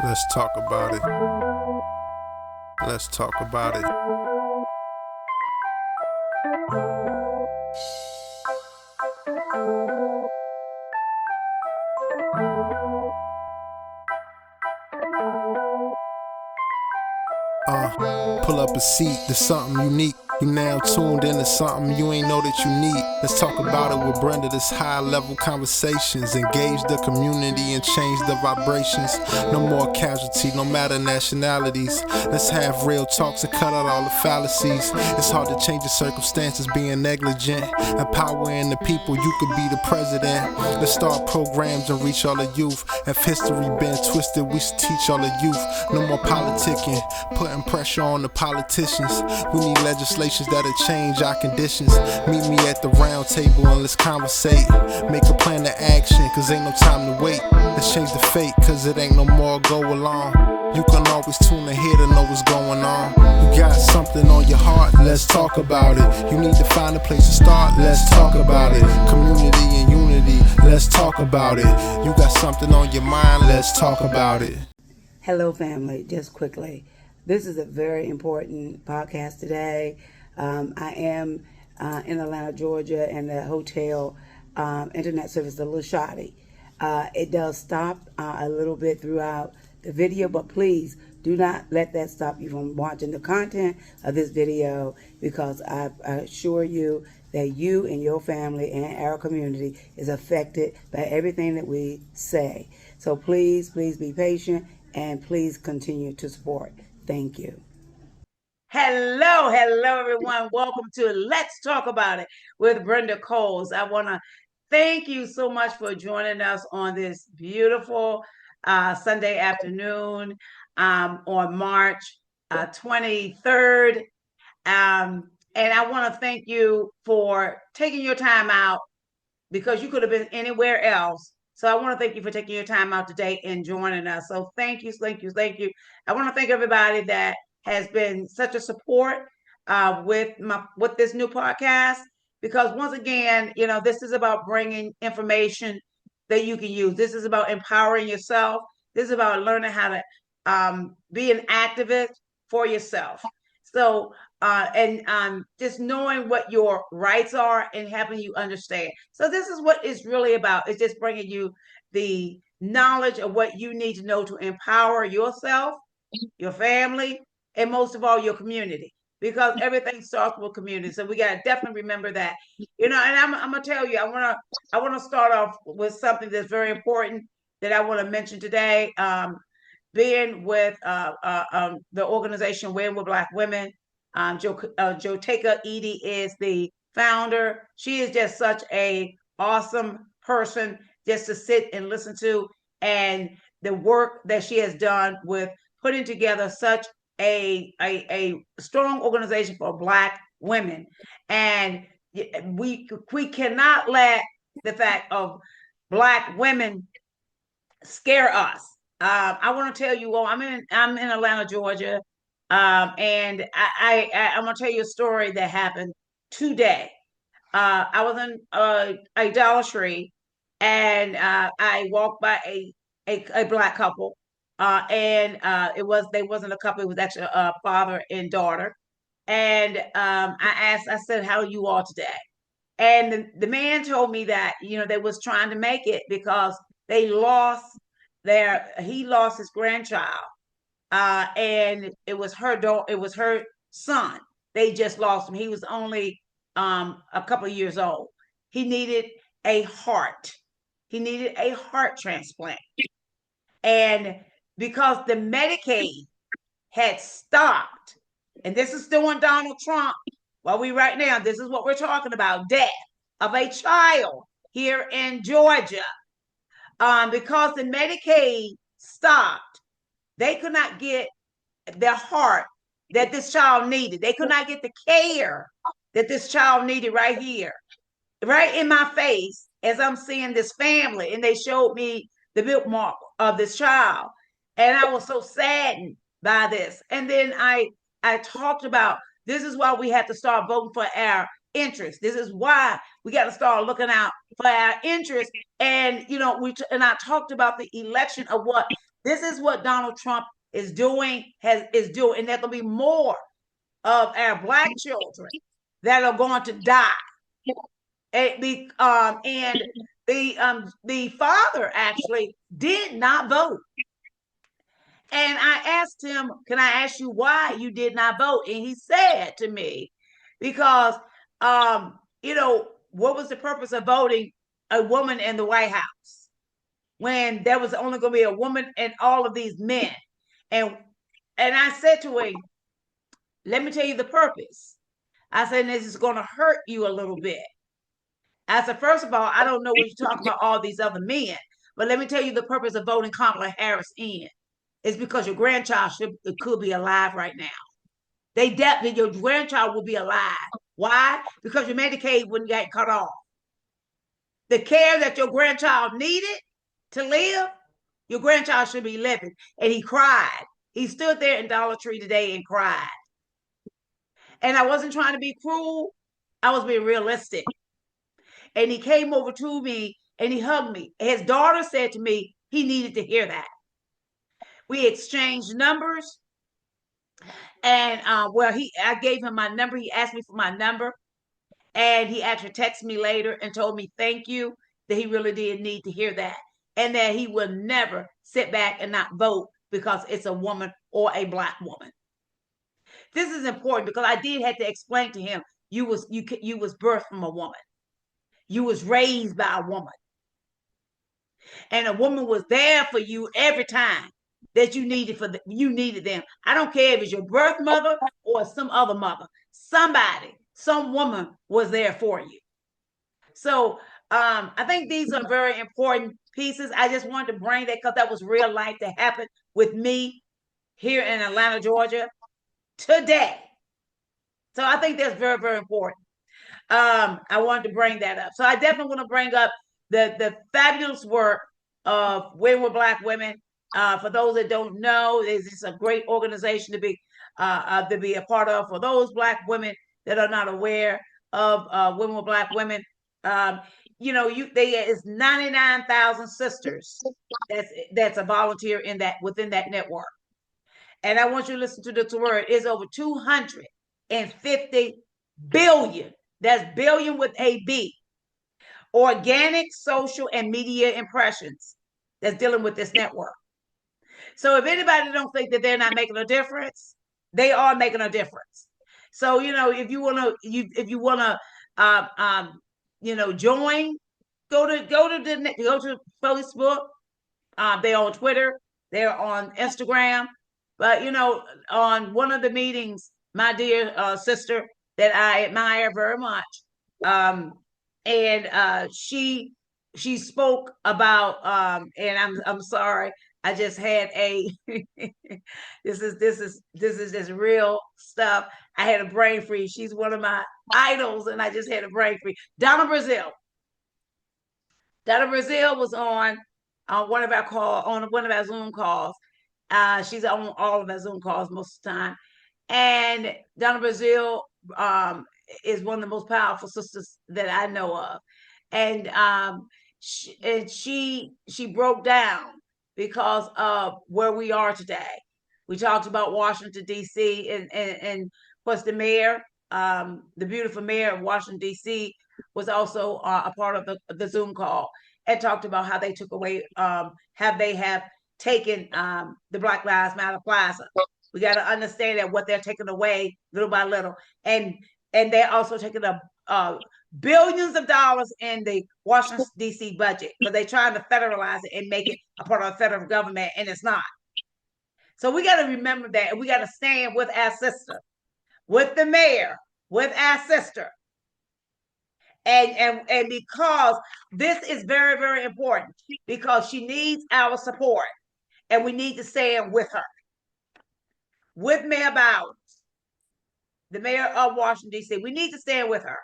Let's talk about it. Let's talk about it. Pull up a seat, there's something unique. You now tuned into something you ain't know that you need. Let's talk about it with Brenda. This high level conversations. Engage the community and change the vibrations. No more casualty, no matter nationalities. Let's have real talks and cut out all the fallacies. It's hard to change the circumstances being negligent. Empowering the people, you could be the president. Let's start programs and reach all the youth. If history been twisted, we should teach all the youth. No more politicking, putting pressure on the politicians. We need legislation that'll change our conditions. Meet me at the round table and let's conversate. Make a plan to action, cause ain't no time to wait. Let's change the fate, cause it ain't no more go along. You can always tune in here to know what's going on. You got something on your heart, let's talk about it. You need to find a place to start, let's talk about it. Community and unity, let's talk about it. You got something on your mind, let's talk about it. Hello family, just quickly. This is a very important podcast today. I am in Atlanta, Georgia, and the hotel internet service is a little shoddy. It does stop a little bit throughout the video, but please do not let that stop you from watching the content of this video, because I assure you that you and your family and our community is affected by everything that we say. So please be patient and please continue to support. Thank you. Hello, everyone. Welcome to Let's Talk About It with Brenda Coles. I want to thank you so much for joining us on this beautiful Sunday afternoon on March 23rd. And I want to thank you for taking your time out, because you could have been anywhere else. So I want to thank you for taking your time out today and joining us. So thank you. I want to thank everybody that has been such a support with this new podcast, because once again, this is about bringing information that you can use. This is about empowering yourself. This is about learning how to be an activist for yourself. So just knowing what your rights are and helping you understand. So this is what it's really about. It's just bringing you the knowledge of what you need to know to empower yourself, your family, and most of all, your community, because everything starts with community. So we got to definitely remember that, and I'm going to tell you, I want to start off with something that's very important that I want to mention today. Being with the organization Win with Black Women, Joteka Edie is the founder. She is just such a awesome person just to sit and listen to, and the work that she has done with putting together such a strong organization for Black women. And we cannot let the fact of Black women scare us. I want to tell you all, I'm in Atlanta, Georgia, and I want to tell you a story that happened today. I was in a Dollar Tree, and I walked by a Black couple, and they wasn't a couple; it was actually a father and daughter. And I said, "How are you all today?" And the man told me that they was trying to make it because he lost his grandchild, and it was her son. They just lost him. He was only a couple of years old. He needed a heart. He needed a heart transplant, and because the Medicaid had stopped, and this is still on Donald Trump. While we right now, this is what we're talking about: death of a child here in Georgia. Because the Medicaid stopped, they could not get the heart that this child needed. They could not get the care that this child needed right here, right in my face, as I'm seeing this family. And they showed me the birthmark of this child. And I was so saddened by this. And then I talked about, this is why we have to start voting for our interests. This is why we got to start looking out for our interests. And I talked about the election of what This is what Donald Trump is doing, and there's going to be more of our Black children that are going to die. And the father actually did not vote. And I asked him, can I ask you why you did not vote? And he said to me, because, what was the purpose of voting a woman in the White House when there was only going to be a woman and all of these men? And I said to him, let me tell you the purpose. I said, this is going to hurt you a little bit. I said, first of all, I don't know what you're talking about, all these other men, but let me tell you the purpose of voting Kamala Harris in. It's because your grandchild could be alive right now. Your grandchild will be alive. Why? Because your Medicaid wouldn't get cut off. The care that your grandchild needed to live, your grandchild should be living. And he cried. He stood there in Dollar Tree today and cried. And I wasn't trying to be cruel. I was being realistic. And he came over to me and he hugged me. His daughter said to me, he needed to hear that. We exchanged numbers. And I gave him my number. He asked me for my number. And he actually texted me later and told me thank you, that he really did need to hear that. And that he will never sit back and not vote because it's a woman or a Black woman. This is important because I did have to explain to him, you was birthed from a woman. You was raised by a woman. And a woman was there for you every time that you needed them. I don't care if it's your birth mother or some other mother. Some woman was there for you. So I think these are very important pieces. I just wanted to bring that because that was real life that happened with me here in Atlanta, Georgia today. So I think that's very, very important. I wanted to bring that up. So I definitely want to bring up the fabulous work of Women with Black Women. For those that don't know, it's a great organization to be a part of. For those Black women that are not aware of Women with Black Women, is 99,000 sisters that's a volunteer within that network. And I want you to listen to this word. It's over 250 billion. That's billion with a B. Organic, social, and media impressions that's dealing with this network. So if anybody don't think that they're not making a difference, they are making a difference. So if you wanna join, go to Facebook. They're on Twitter. They're on Instagram. But on one of the meetings, my dear sister that I admire very much, and she spoke about, and I'm sorry, I just had a this is just real stuff. I had a brain freeze. She's one of my idols, and I just had a brain freeze. Donna Brazile was on one of our Zoom calls. She's on all of our Zoom calls most of the time. And Donna Brazile is one of the most powerful sisters that I know of. And she broke down because of where we are today. We talked about Washington, D.C. and what's the mayor, the beautiful mayor of Washington, D.C. was also a part of the Zoom call and talked about how they took away, have taken the Black Lives Matter Plaza. We got to understand that what they're taking away little by little. And they're also taking billions of dollars in the Washington, D.C. budget because they're trying to federalize it and make it a part of the federal government, and it's not. So we got to remember that, and we got to stand with our sister, with the mayor, with our sister. And because this is very, very important, because she needs our support, and we need to stand with her. With Mayor Bowers, the mayor of Washington, D.C., we need to stand with her.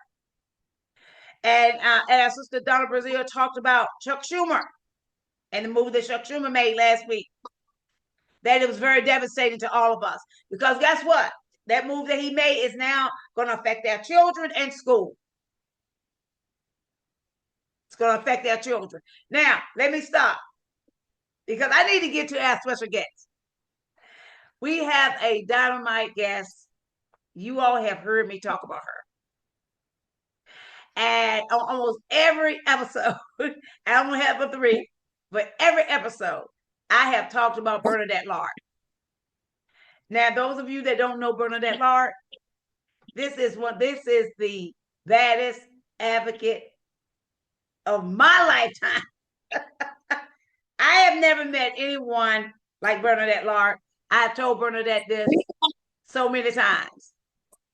And our sister Donna Brazile talked about Chuck Schumer and the movie that Chuck Schumer made last week. That it was very devastating to all of us. Because guess what? That move that he made is now going to affect their children and school. It's going to affect their children. Now, let me stop. because I need to get to our special guest. We have a dynamite guest. You all have heard me talk about her. And on almost every episode, I only have but 3, but every episode, I have talked about Bernadette Lark. Now, those of you that don't know Bernadette Lark, this is the baddest advocate of my lifetime. I have never met anyone like Bernadette Lark. I've told Bernadette this so many times.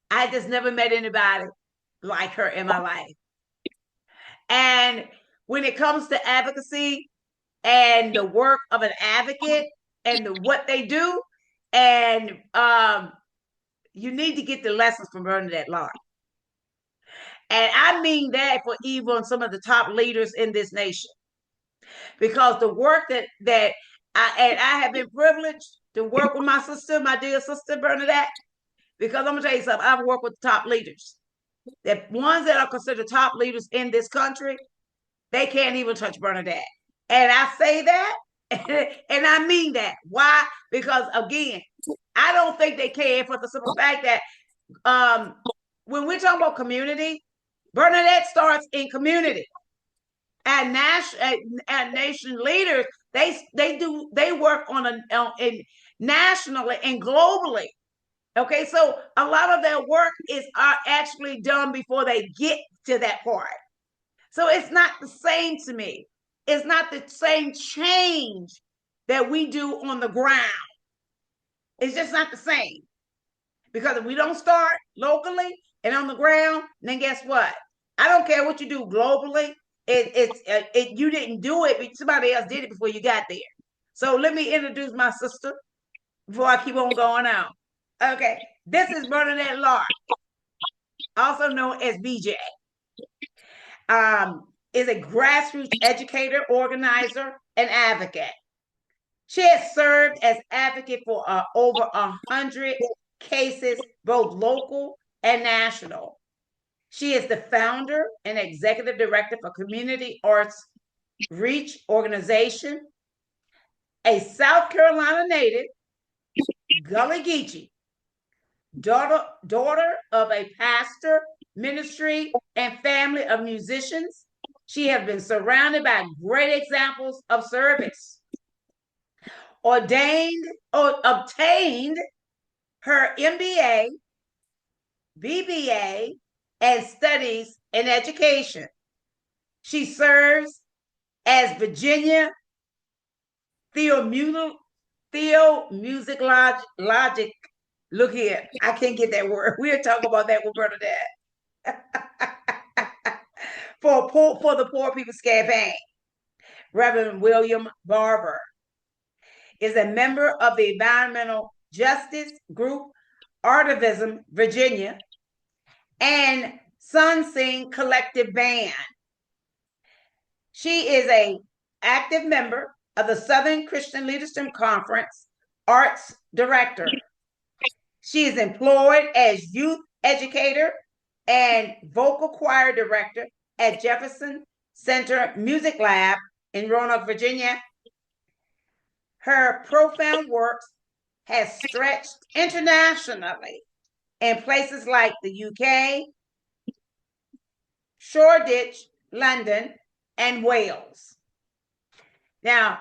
I just never met anybody like her in my life. And when it comes to advocacy and the work of an advocate and what they do, and you need to get the lessons from Bernadette Lark. And I mean that for even some of the top leaders in this nation. Because the work that I have been privileged to work with my sister, my dear sister Bernadette, because I'm gonna tell you something, I've worked with top leaders. The ones that are considered top leaders in this country, they can't even touch Bernadette. And I say that, and I mean that. Why? Because again, I don't think they can, for the simple fact that when we're talking about community, Bernadette starts in community. And nation leaders, they work in nationally and globally. Okay, so a lot of their work are actually done before they get to that part. So it's not the same to me. It's not the same change that we do on the ground. It's just not the same. Because if we don't start locally and on the ground, then guess what? I don't care what you do globally. You didn't do it, but somebody else did it before you got there. So let me introduce my sister before I keep on going on. Okay, this is Bernadette Lark, also known as BJ. Is a grassroots educator, organizer, and advocate. She has served as advocate for over 100 cases, both local and national. She is the founder and executive director for Community Arts Reach Organization, a South Carolina native, Gullah Geechee, daughter of a pastor, ministry, and family of musicians. She has been surrounded by great examples of service. Obtained her MBA, BBA, and studies in education. She serves as Virginia Theomusic Logic. Look here, I can't get that word. We'll talk about that with Bernadette. for the Poor People's Campaign. Reverend William Barber is a member of the environmental justice group Artivism Virginia and Sun Sing Collective Band. She is an active member of the Southern Christian Leadership Conference Arts Director. She is employed as youth educator and vocal choir director at Jefferson Center Music Lab in Roanoke, Virginia. Her profound work has stretched internationally in places like the UK, Shoreditch, London, and Wales. Now,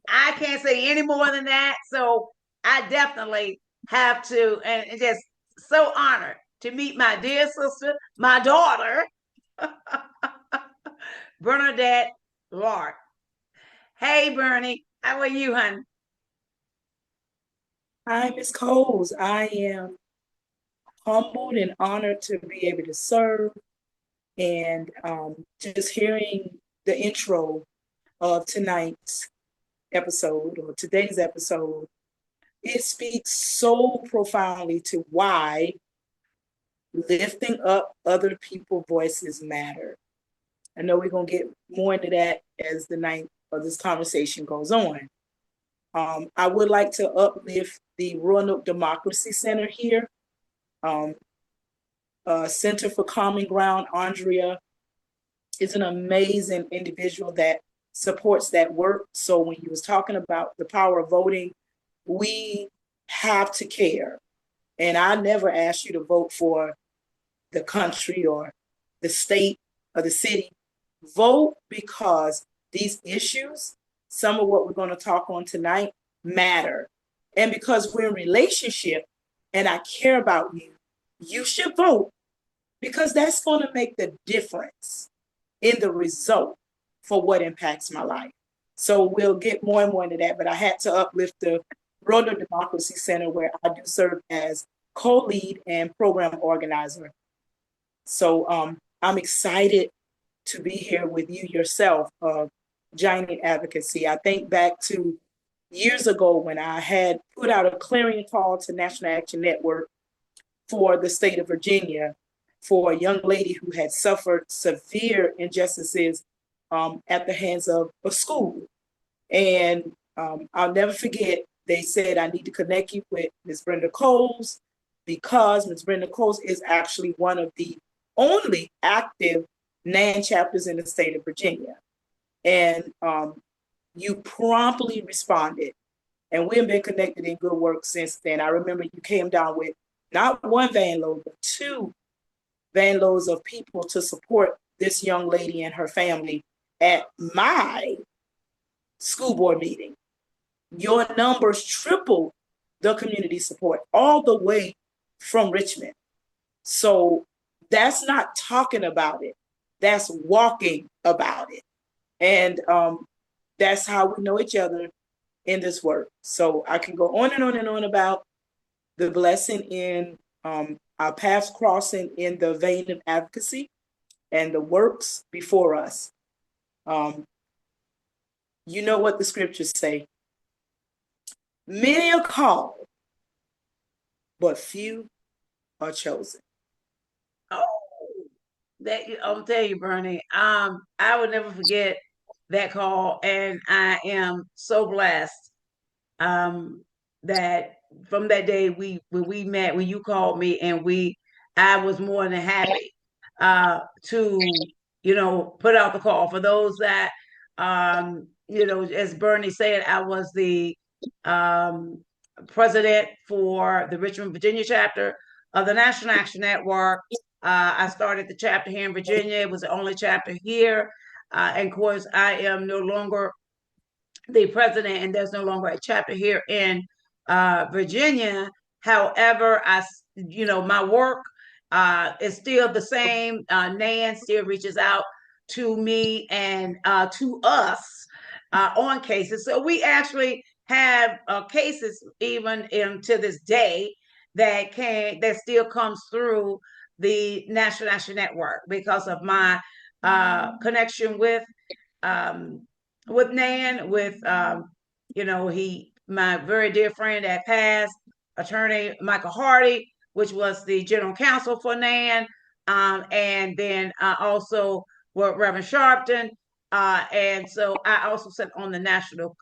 I can't say any more than that, so I definitely have to, and just so honored to meet my dear sister, my daughter, Bernadette Lark. Hey, Bernie, how are you, hon? Hi, Ms. Coles. I am humbled and honored to be able to serve, and just hearing the intro of tonight's episode or today's episode, it speaks so profoundly to why lifting up other people's voices matter. I know we're going to get more into that as the night of this conversation goes on. I would like to uplift the Roanoke Democracy Center here. Center for Common Ground, Andrea is an amazing individual that supports that work. So when you was talking about the power of voting, we have to care. And I never asked you to vote for the country or the state or the city. Vote because these issues, some of what we're going to talk on tonight, matter. And because we're in relationship and I care about you, you should vote, because that's going to make the difference in the result for what impacts my life. So we'll get more and more into that, but I had to uplift the Road to Democracy Center, where I do serve as co-lead and program organizer. So I'm excited to be here with you yourself, Giant Advocacy. I think back to years ago when I had put out a clarion call to National Action Network for the state of Virginia for a young lady who had suffered severe injustices at the hands of a school. And I'll never forget, they said, I need to connect you with Ms. Brenda Coles, because Ms. Brenda Coles is actually one of the only active NAN chapters in the state of Virginia. And you promptly responded. And we have been connected in good work since then. I remember you came down with not one van load, but 2 van loads of people to support this young lady and her family at my school board meeting. Your numbers tripled the community support all the way from Richmond. So that's not talking about it. That's walking about it. And that's how we know each other in this work. So I can go on and on and on about the blessing in our paths crossing in the vein of advocacy and the works before us. You know what the scriptures say. Many are called, but few are chosen. Oh, that I'll tell you, Bernie. I will never forget that call, and I am so blessed that from that day when we met, when you called me, and I was more than happy to put out the call for those that as Bernie said, I was the president for the Richmond, Virginia chapter of the National Action Network. I started the chapter here in Virginia. It was the only chapter here. And of course, I am no longer the president, and there's no longer a chapter here in Virginia. However, my work is still the same. Nan still reaches out to me and to us on cases. So we actually have cases even to this day that still comes through the National Action Network because of my connection with Nan, with my very dear friend that passed, attorney Michael Hardy, which was the general counsel for Nan, and then also with Reverend Sharpton, and so I also sat on the national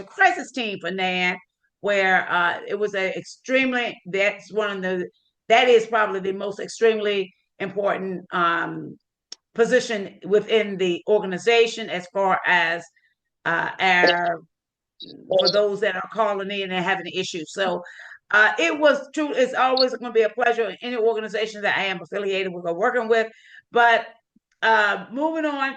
crisis team for Nan, where it was that is probably the most extremely important position within the organization as far as for those that are calling in and having issues. So it was true. It's always going to be a pleasure in any organization that I am affiliated with or working with. But moving on,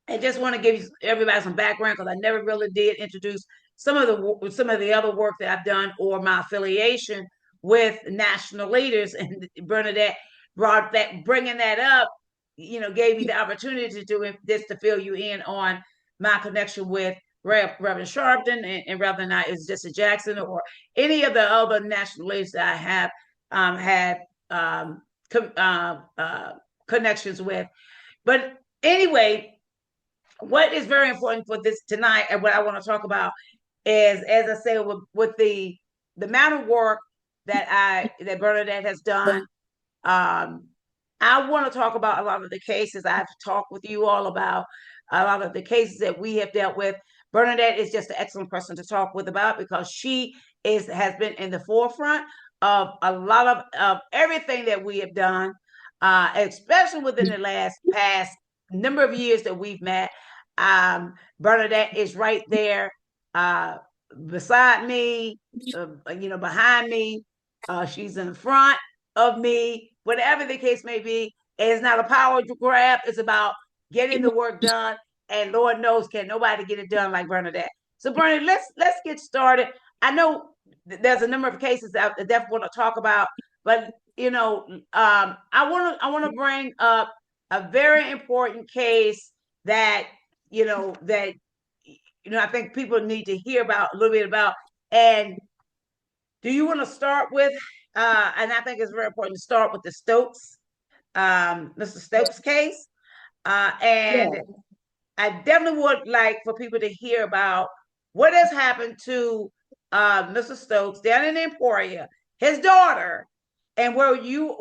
I just want to give everybody some background, because I never really did introduce some of the other work that I've done or my affiliation with national leaders. And Bernadette bringing that up, gave me the opportunity to do this, to fill you in on my connection with Reverend Sharpton and Reverend Jesse Jackson, or any of the other national leaders that I have had connections with. But anyway, what is very important for this tonight, and what I want to talk about, is, as I said, with the amount of work that Bernadette has done. I want to talk about a lot of the cases. I've talked with you all about a lot of the cases that we have dealt with. Bernadette is just an excellent person to talk with about, because she has been in the forefront of a lot of everything that we have done, especially within the past number of years that we've met. Bernadette is right there beside me, behind me. She's in front of me, whatever the case may be. It's not a power grab. It's about getting the work done. And Lord knows, can nobody get it done like Bernadette. So, Bernie, let's get started. I know there's a number of cases that I definitely want to talk about, but I want to bring up a very important case that I think people need to hear about a little bit about. And do you want to start with? And I think it's very important to start with the Stokes, Mr. Stokes case, and Yeah, I definitely would like for people to hear about what has happened to Mr. Stokes down in Emporia, his daughter, and you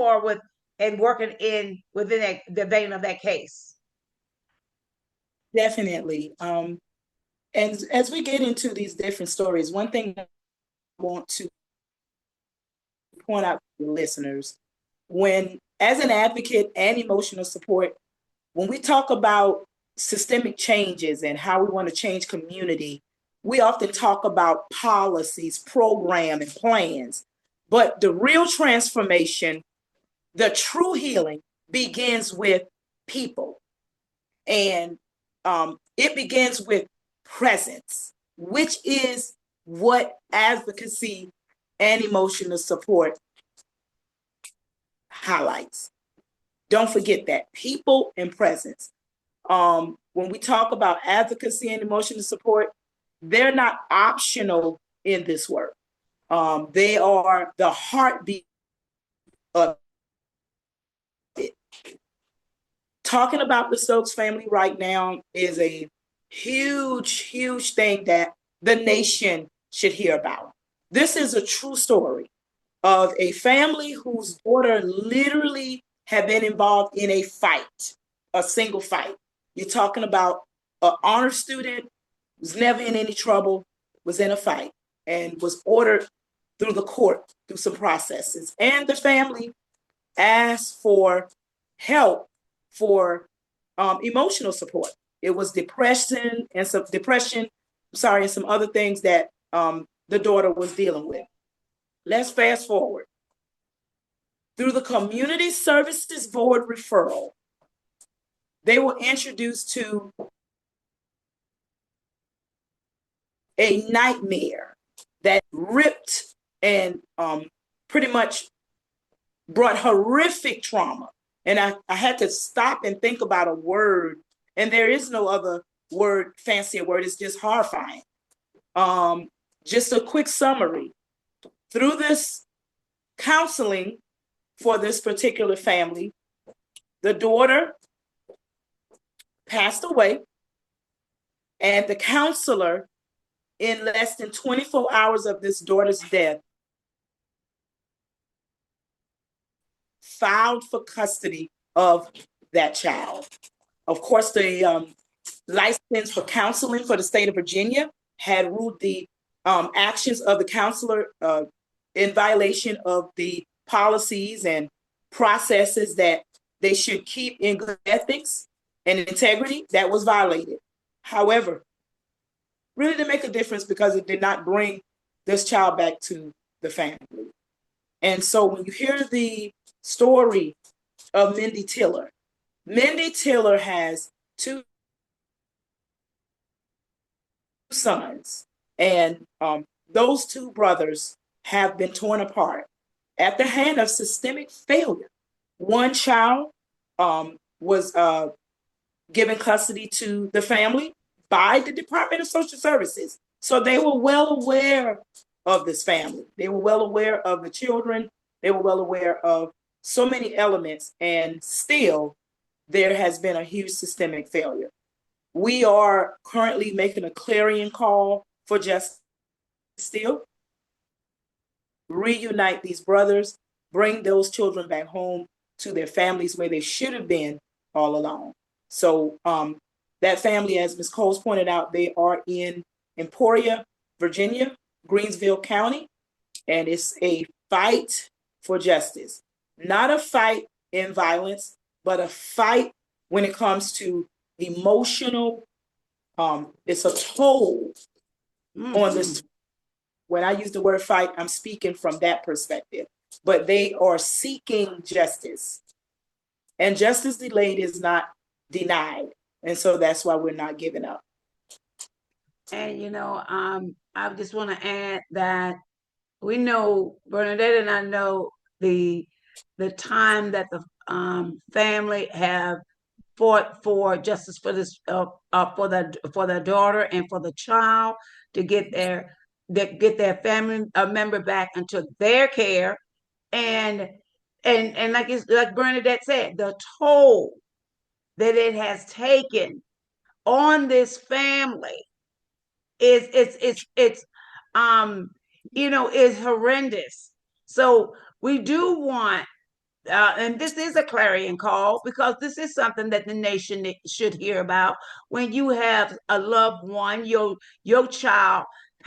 are with and working within the vein of that case. definitely. And as we get into these different stories, one thing I want to point out to the listeners, when as an advocate and emotional support, when we talk about systemic changes and how we want to change community, we often talk about policies, program, and plans. But the real transformation, the true healing, begins with people. And it begins with presence, which is what advocacy and emotional support highlights. Don't forget that people and presence. When we talk about advocacy and emotional support, they're not optional in this work. They are the heartbeat of it. Talking about the Stokes family right now is a huge, huge thing that the nation should hear about. This is a true story of a family whose daughter literally had been involved in a fight, a single fight. You're talking about an honor student who's never in any trouble, was in a fight, and was ordered through the court through some processes. And the family asked for help for emotional support. It was depression and some other things that the daughter was dealing with. Let's fast forward. Through the Community Services Board referral, they were introduced to a nightmare that ripped and pretty much brought horrific trauma. And I had to stop and think about a word, and there is no other word, fancier word, it's just horrifying. Just a quick summary. Through this counseling for this particular family, the daughter passed away, and the counselor, in less than 24 hours of this daughter's death, filed for custody of that child. Of course, the license for counseling for the state of Virginia had ruled the actions of the counselor in violation of the policies and processes that they should keep in good ethics and integrity. That was violated. However, really didn't make a difference because it did not bring this child back to the family. And so when you hear the story of Mindy Tiller has two sons, and those two brothers have been torn apart at the hand of systemic failure. One child was given custody to the family by the Department of Social Services. So they were well aware of this family. They were well aware of the children. They were well aware of so many elements, and still there has been a huge systemic failure. We are currently making a clarion call for justice still. Reunite these brothers, bring those children back home to their families where they should have been all along. So that family, as Ms. Coles pointed out, they are in Emporia, Virginia, Greensville County, and it's a fight for justice. Not a fight in violence, but a fight when it comes to emotional. It's a toll on this. When I use the word fight, I'm speaking from that perspective. But they are seeking justice. And justice delayed is not denied. And so that's why we're not giving up. And I just want to add that we know, Bernadette and I know the time that the family have fought for justice for this for their daughter and for the child to get their family member back into their care, and like Bernadette said, the toll that it has taken on this family it's is horrendous. So we do want, and this is a clarion call because this is something that the nation should hear about. When you have a loved one, your child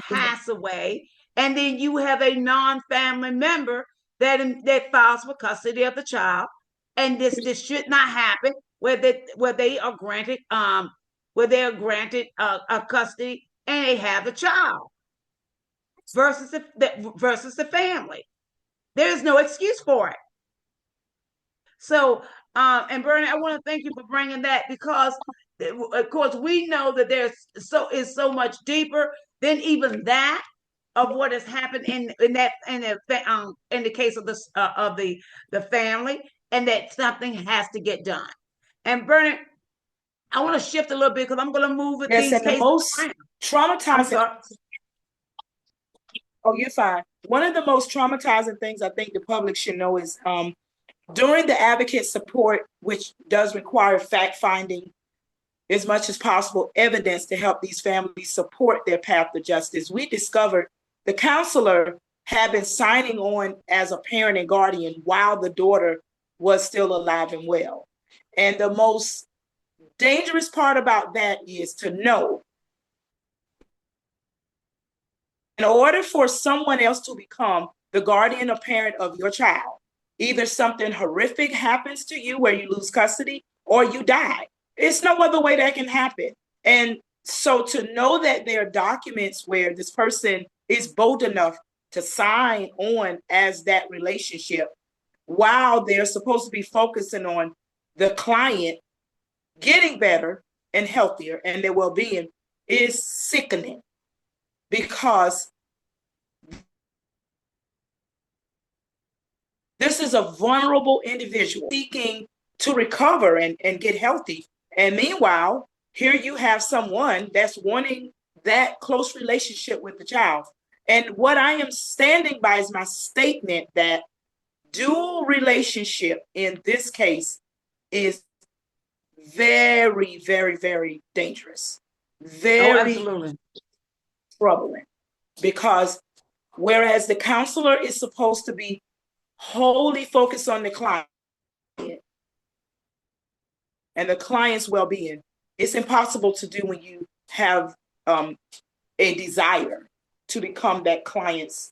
pass away, and then you have a non-family member that files for custody of the child, and this should not happen. Where they are granted a custody and they have the child versus the family. There is no excuse for it. So, and Bernie, I want to thank you for bringing that because, of course, we know that is so much deeper than even that of what has happened in the case of the family, and that something has to get done. And Bernie, I want to shift a little bit because I'm going to move with these cases. The most traumatizing. Oh, you're fine. One of the most traumatizing things I think the public should know is during the advocate support, which does require fact-finding as much as possible, evidence to help these families support their path to justice, we discovered the counselor had been signing on as a parent and guardian while the daughter was still alive and well. And the most dangerous part about that is to know in order for someone else to become the guardian or parent of your child, either something horrific happens to you where you lose custody or you die. It's no other way that can happen. And so to know that there are documents where this person is bold enough to sign on as that relationship while they're supposed to be focusing on the client getting better and healthier and their well-being is sickening, because this is a vulnerable individual seeking to recover and get healthy. And meanwhile, here you have someone that's wanting that close relationship with the child. And what I am standing by is my statement that dual relationship in this case is very, very, very dangerous. Very troubling. Because whereas the counselor is supposed to be wholly focused on the client and the client's well-being, it's impossible to do when you have a desire to become that client's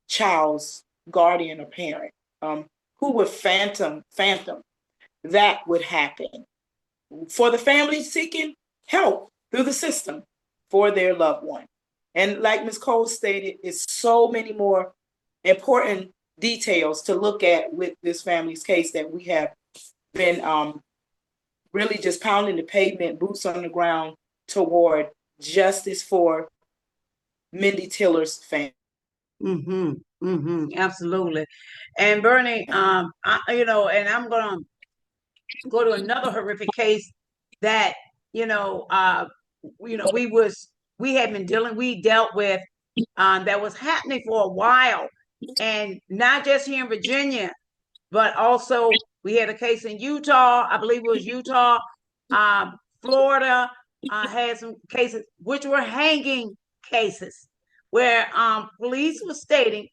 child's guardian or parent. Who would phantom that would happen for the family seeking help through the system for their loved one? And like Ms. Cole stated, it's so many more important details to look at with this family's case that we have been really just pounding the pavement, boots on the ground toward justice for Mindy Tiller's family. Absolutely. And Bernie, and I'm gonna go to another horrific case that we dealt with that was happening for a while, and not just here in Virginia, but also we had a case in Utah. I believe it was Utah. Florida had some cases which were hanging cases where police were stating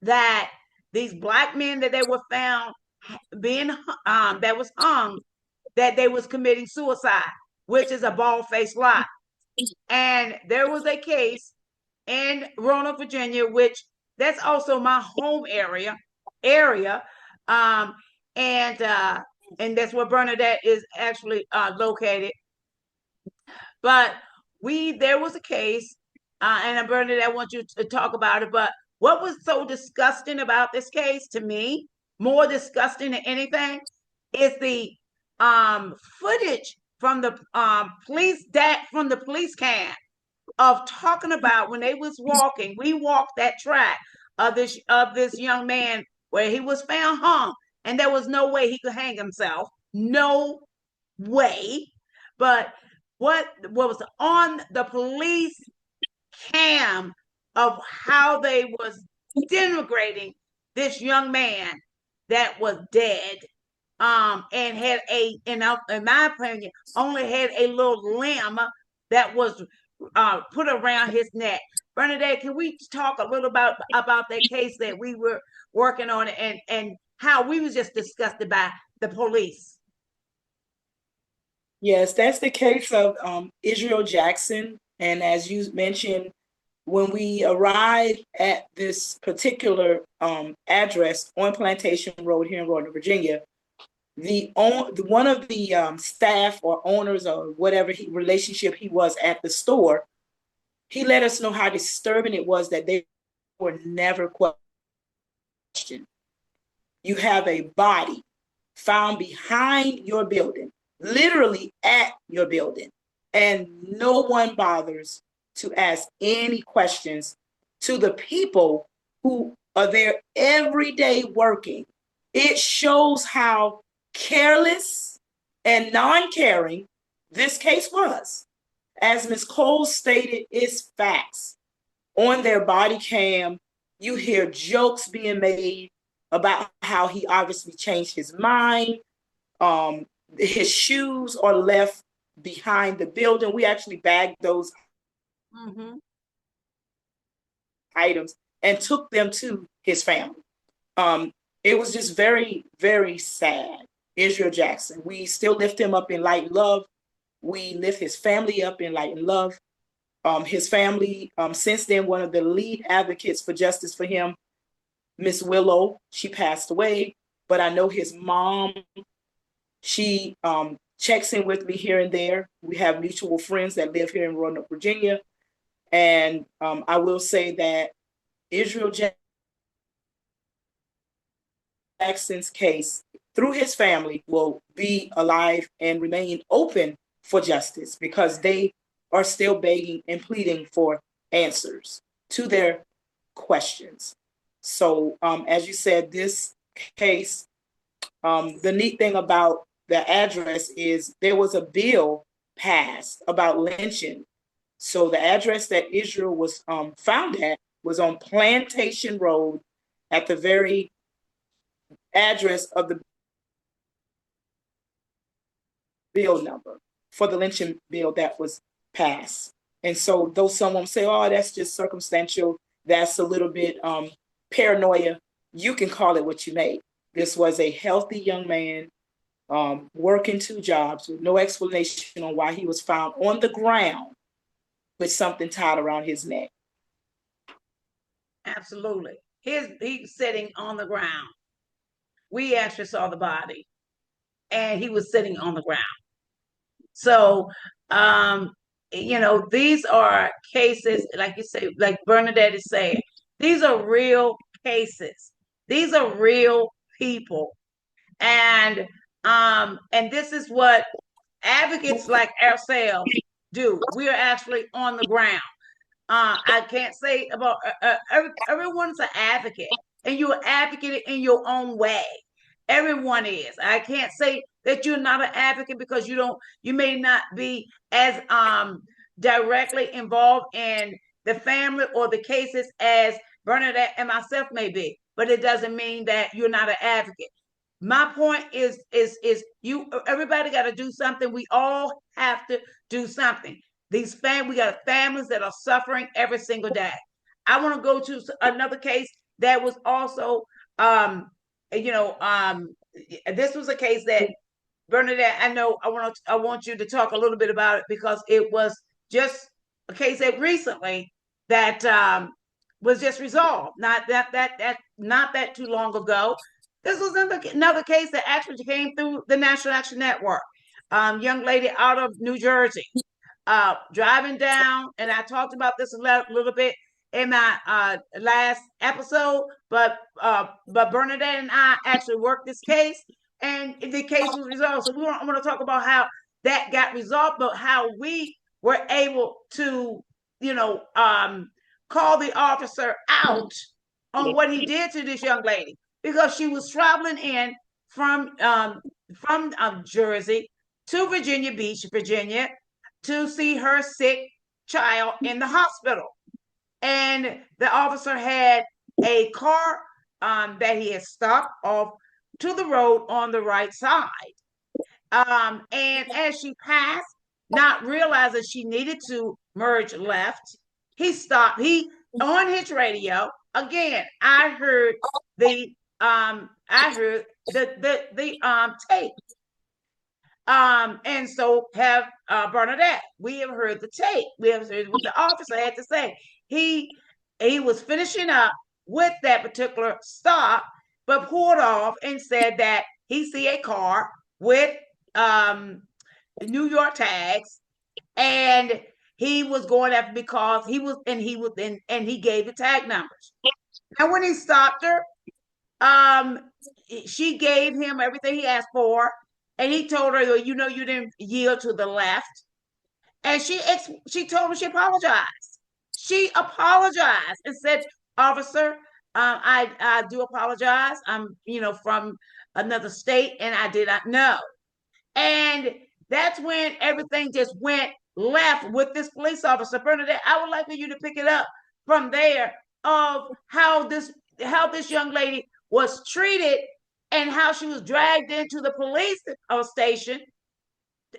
that these Black men that they were found being that was hung, that they was committing suicide, which is a bald-faced lie. And there was a case in Roanoke, Virginia, which that's also my home area. And and that's where Bernadette is actually located. But there was a case, and Bernadette, I want you to talk about it. But what was so disgusting about this case to me, more disgusting than anything, is the footage from the police cam of talking about when they was walking. We walked that track of this young man where he was found hung, and there was no way he could hang himself. No way. But what was on the police cam of how they was denigrating this young man that was dead, and had in my opinion, only had a little limb that was put around his neck. Bernadette, can we talk a little about that case that we were working on, and how we was just disgusted by the police? Yes, that's the case of Israel Jackson. And as you mentioned, when we arrived at this particular address on Plantation Road here in Northern Virginia, one of the staff or owners or whatever relationship he was at the store, he let us know how disturbing it was that they were never questioned. You have a body found behind your building, literally at your building, and no one bothers to ask any questions to the people who are there every day working. It shows how careless and non-caring this case was. As Ms. Cole stated, it's facts. On their body cam, you hear jokes being made about how he obviously changed his mind. His shoes are left behind the building. We actually bagged those items and took them to his family. It was just very, very sad. Israel Jackson, we still lift him up in light and love. We lift his family up in light and love. His family, since then, one of the lead advocates for justice for him, Miss Willow, she passed away, but I know his mom, she checks in with me here and there. We have mutual friends that live here in Roanoke, Virginia. And I will say that Israel Jackson's case, through his family, will be alive and remain open for justice, because they are still begging and pleading for answers to their questions. So as you said, this case, the neat thing about the address is there was a bill passed about lynching. So the address that Israel was found at was on Plantation Road, at the very address of the bill number for the lynching bill that was passed. And so though someone say, oh, that's just circumstantial, that's a little bit paranoia, you can call it what you may. This was a healthy young man working 2 jobs with no explanation on why he was found on the ground with something tied around his neck. Absolutely. He's sitting on the ground. We actually saw the body, and he was sitting on the ground. So, these are cases, like you say, like Bernadette is saying, these are real cases. These are real people. And this is what advocates like ourselves do. We are actually on the ground. I can't say about everyone's an advocate, and you're an advocate in your own way. Everyone is. I can't say that you're not an advocate because you may not be as directly involved in the family or the cases as Bernadette and myself may be, but it doesn't mean that you're not an advocate. My point is everybody got to do something. We all have to do something. We got families that are suffering every single day. I want to go to another case that was also, this was a case that Bernadette, I want you to talk a little bit about it, because it was just a case that recently that was just resolved, not that too long ago. This was another case that actually came through the National Action Network. Young lady out of New Jersey, driving down, and I talked about this a little bit in my last episode, but Bernadette and I actually worked this case, and the case was resolved. So I want to talk about how that got resolved, but how we were able to, call the officer out on what he did to this young lady, because she was traveling in from Jersey to Virginia Beach, Virginia, to see her sick child in the hospital. And the officer had a car that he had stopped off to the road on the right side. And as she passed, not realizing she needed to merge left, he stopped. He on his radio again. I heard the tape. And so have Bernadette. We have heard the tape. We have heard what the officer had to say. He was finishing up with that particular stop, but pulled off and said that he see a car with New York tags, and he was going after because he gave the tag numbers. And when he stopped her, she gave him everything he asked for, and he told her, you didn't yield to the left. And she told him she apologized. She apologized and said, officer, I do apologize. I'm, from another state, and I did not know. And that's when everything just went left with this police officer. Bernadette, I would like for you to pick it up from there of how this young lady was treated and how she was dragged into the police station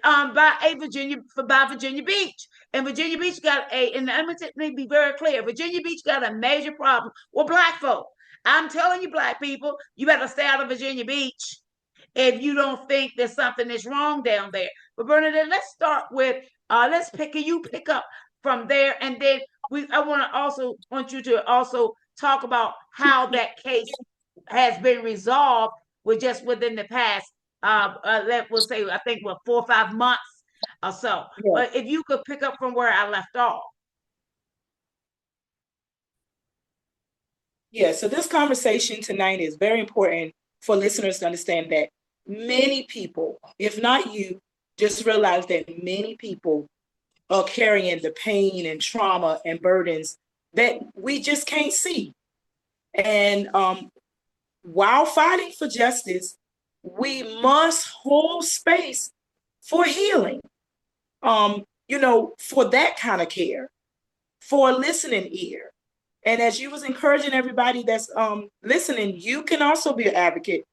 by Virginia Beach. And Virginia Beach got and let me be very clear, Virginia Beach got a major problem with Black folk. I'm telling you, Black people, you better stay out of Virginia Beach if you don't think there's something that's wrong down there. But Bernadette, let's start with you pick up from there, and then I want you to also talk about how that case has been resolved within the past we'll say, I think 4 or 5 months or so. Yeah. But if you could pick up from where I left off. Yeah, so this conversation tonight is very important for listeners to understand that many people, if not you, just realize that many people are carrying the pain and trauma and burdens that we just can't see. And while fighting for justice, we must hold space for healing, for that kind of care, for a listening ear. And as you was encouraging everybody that's listening, you can also be an advocate.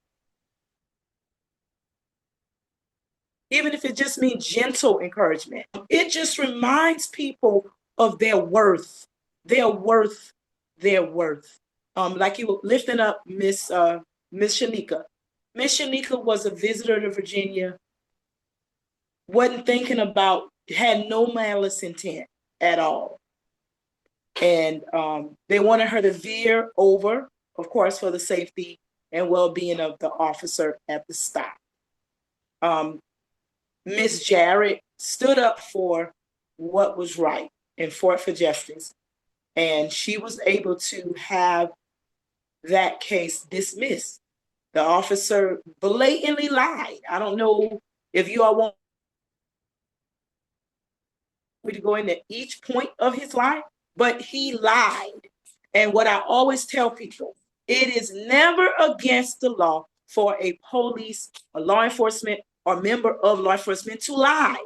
Even if it just means gentle encouragement. It just reminds people of their worth, their worth, their worth. Like you were lifting up Miss Shanika. Miss Shanika was a visitor to Virginia, wasn't thinking about, had no malice intent at all. And they wanted her to veer over, of course, for the safety and well-being of the officer at the stop. Miss Jarrett stood up for what was right and fought for justice. And she was able to have that case dismissed. The officer blatantly lied. I don't know if you all want me to go into each point of his lie, but he lied. And what I always tell people, it is never against the law for a police, a law enforcement, or member of law enforcement to lie.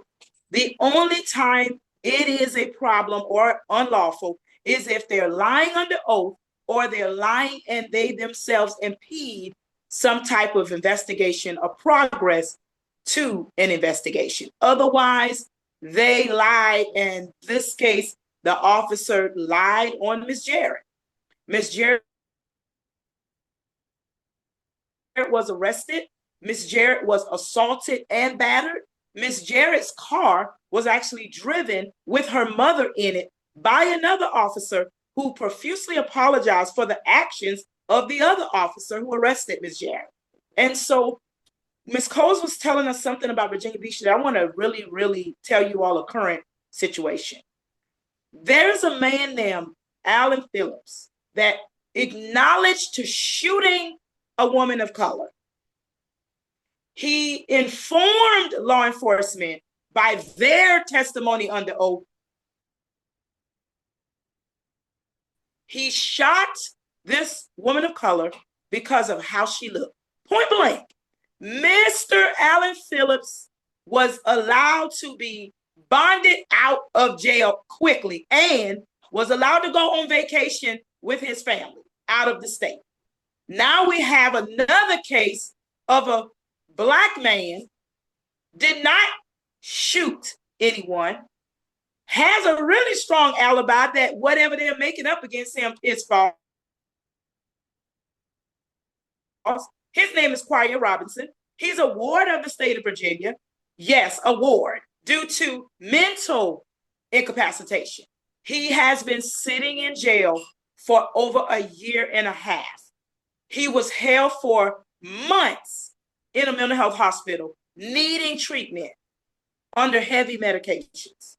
The only time it is a problem or unlawful is if they're lying under oath or they're lying and they themselves impede some type of investigation or progress to an investigation. Otherwise, they lie. In this case, the officer lied on Miss Jarrett. Miss Jarrett was arrested. Miss Jarrett was assaulted and battered. Miss Jarrett's car was actually driven with her mother in it by another officer who profusely apologized for the actions of the other officer who arrested Ms. Jarrett. And so Ms. Coles was telling us something about Virginia Beach that I want to really, really tell you all a current situation. There's a man named Alan Phillips that acknowledged to shooting a woman of color. He informed law enforcement by their testimony under oath. He shot this woman of color because of how she looked. Point blank. Mr. Alan Phillips was allowed to be bonded out of jail quickly and was allowed to go on vacation with his family out of the state. Now we have another case of a Black man did not shoot anyone, has a really strong alibi that whatever they're making up against him is false. His name is Quia Robinson. He's a ward of the state of Virginia. Yes, a ward due to mental incapacitation. He has been sitting in jail for over a year and a half. He was held for months in a mental health hospital, needing treatment under heavy medications.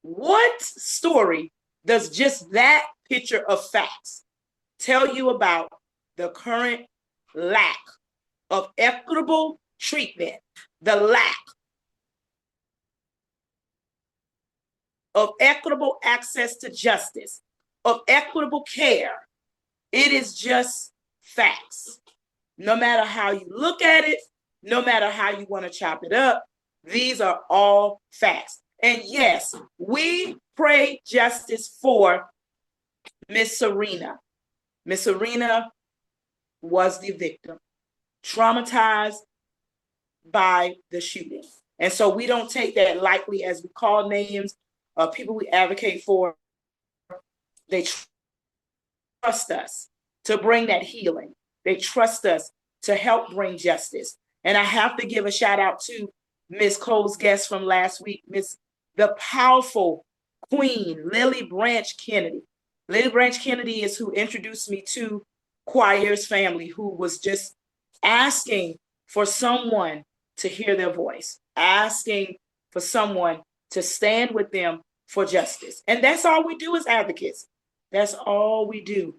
What story does just that picture of facts tell you about the current lack of equitable treatment, the lack of equitable access to justice, of equitable care? It is just facts. No matter how you look at it, no matter how you want to chop it up, these are all facts. And yes, we pray justice for Miss Serena. Miss Serena was the victim, traumatized by the shooting. And so we don't take that lightly as we call names of people we advocate for. They trust us to bring that healing. They trust us to help bring justice. And I have to give a shout out to Ms. Cole's guest from last week, the powerful Queen Lily Branch Kennedy. Lily Branch Kennedy is who introduced me to Quia's family, who was just asking for someone to hear their voice, asking for someone to stand with them for justice. And that's all we do as advocates. That's all we do.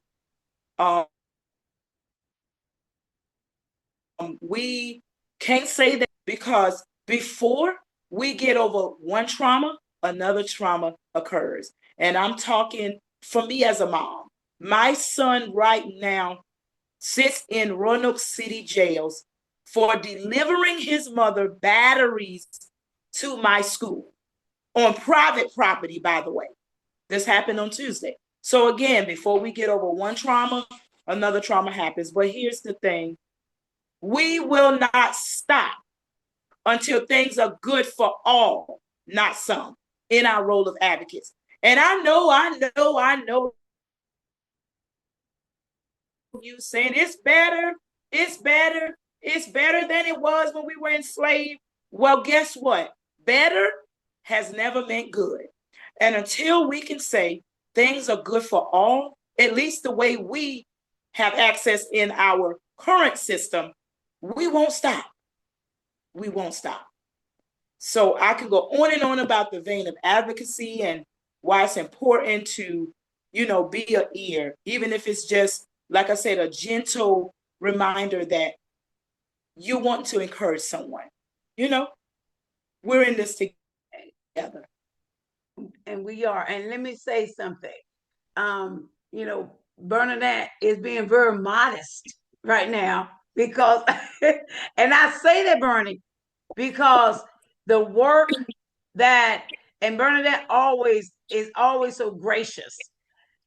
We can't say that because before we get over one trauma, another trauma occurs. And I'm talking for me as a mom. My son right now sits in Roanoke City jails for delivering his mother batteries to my school on private property, by the way. This happened on Tuesday. So again, before we get over one trauma, another trauma happens. But here's the thing. We will not stop until things are good for all, not some, in our role of advocates. And I know you saying it's better than it was when we were enslaved. Well, guess what? Better has never meant good. And until we can say things are good for all, at least the way we have access in our current system, we won't stop. We won't stop. So I can go on and on about the vein of advocacy and why it's important to, be an ear, even if it's just, like I said, a gentle reminder that you want to encourage someone. We're in this together. And we are. And let me say something. Bernadette is being very modest right now because, and I say that, Bernie, because the work and Bernadette is always so gracious.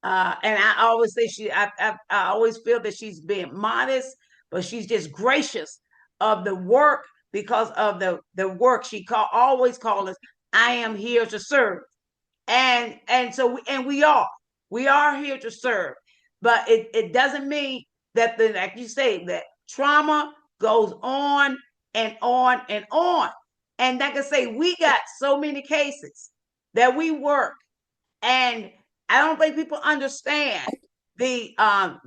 And I always say I always feel that she's being modest, but she's just gracious of the work because of the work she always calls us. I am here to serve. And so we are here to serve, but it doesn't mean that like you say, that trauma goes on and on and on. And like I say, we got so many cases that we work, and I don't think people understand we don't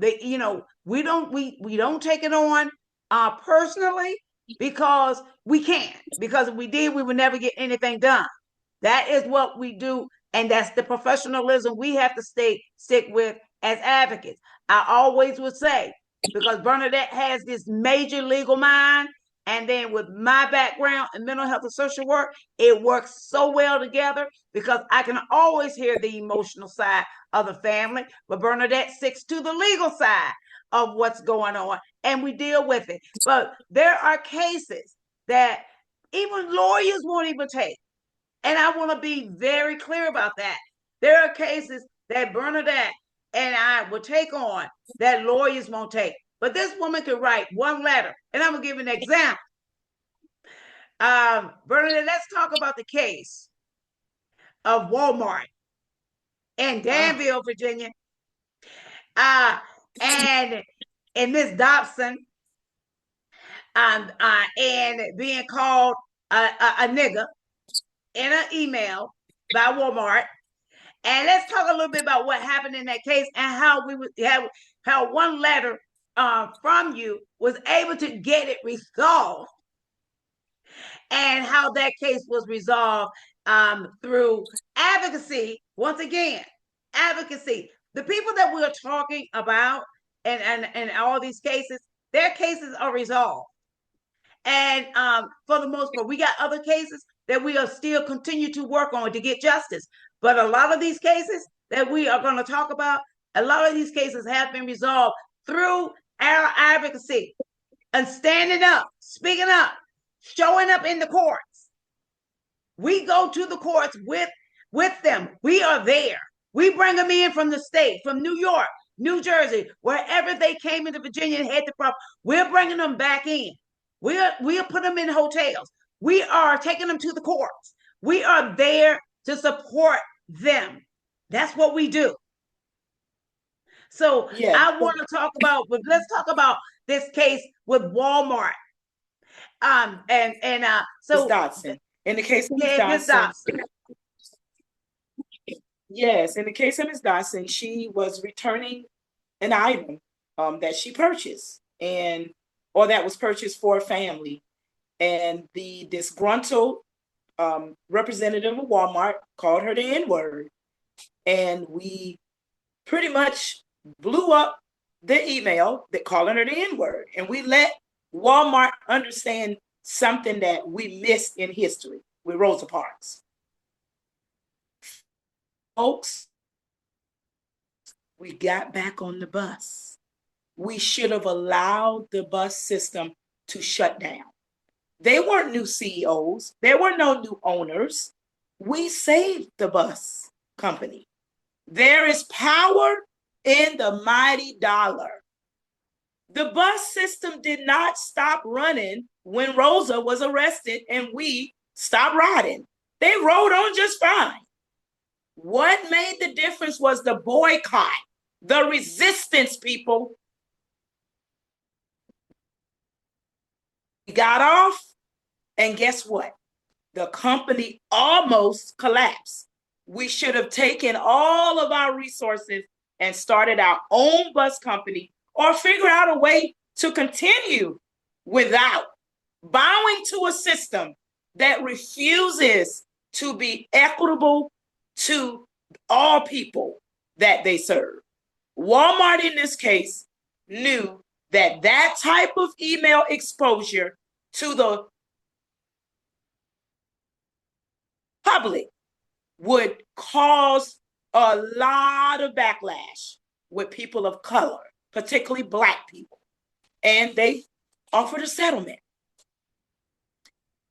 take it on personally, because we can't. Because if we did, we would never get anything done. That is what we do, and that's the professionalism we have to stick with as advocates. I always would say, because Bernadette has this major legal mind, and then with my background in mental health and social work, it works so well together, because I can always hear the emotional side of the family, but Bernadette sticks to the legal side of what's going on, and we deal with it. But there are cases that even lawyers won't even take. And I want to be very clear about that. There are cases that Bernadette and I will take on that lawyers won't take. But this woman could write one letter. And I'm going to give an example. Bernadette, let's talk about the case of Walmart in Danville, Virginia. And Miss Dobson, and being called a nigger in an email by Walmart. And let's talk a little bit about what happened in that case, and how one letter from you was able to get it resolved, and how that case was resolved through advocacy. Once again, advocacy. The people that we are talking about and all these cases, their cases are resolved. And for the most part, we got other cases that we are still continue to work on to get justice. But a lot of these cases that we are going to talk about, a lot of these cases have been resolved through our advocacy and standing up, speaking up, showing up in the courts. We go to the courts with them. We are there. We bring them in from the state, from New York, New Jersey, wherever they came into Virginia and had the problem. We're bringing them back in. We'll put them in hotels. We are taking them to the courts. We are there to support them. That's what we do. So I want to talk about, but let's talk about this case with Walmart. So Ms. Dodson. In the case of Ms. Dodson. Yes, in the case of Ms. Dodson, she was returning an item that she purchased, or that was purchased for a family. And the disgruntled representative of Walmart called her the N-word. And we pretty much blew up the email that calling her the N-word. And we let Walmart understand something that we missed in history with Rosa Parks. Folks, we got back on the bus. We should have allowed the bus system to shut down. They weren't new CEOs. There were no new owners. We saved the bus company. There is power in the mighty dollar. The bus system did not stop running when Rosa was arrested and we stopped riding. They rode on just fine. What made the difference was the boycott, the resistance, people. We got off, and guess what? The company almost collapsed. We should have taken all of our resources and started our own bus company, or figure out a way to continue without bowing to a system that refuses to be equitable to all people that they serve. Walmart, in this case, knew that that type of email exposure to the public would cause a lot of backlash with people of color, particularly Black people. And they offered a settlement.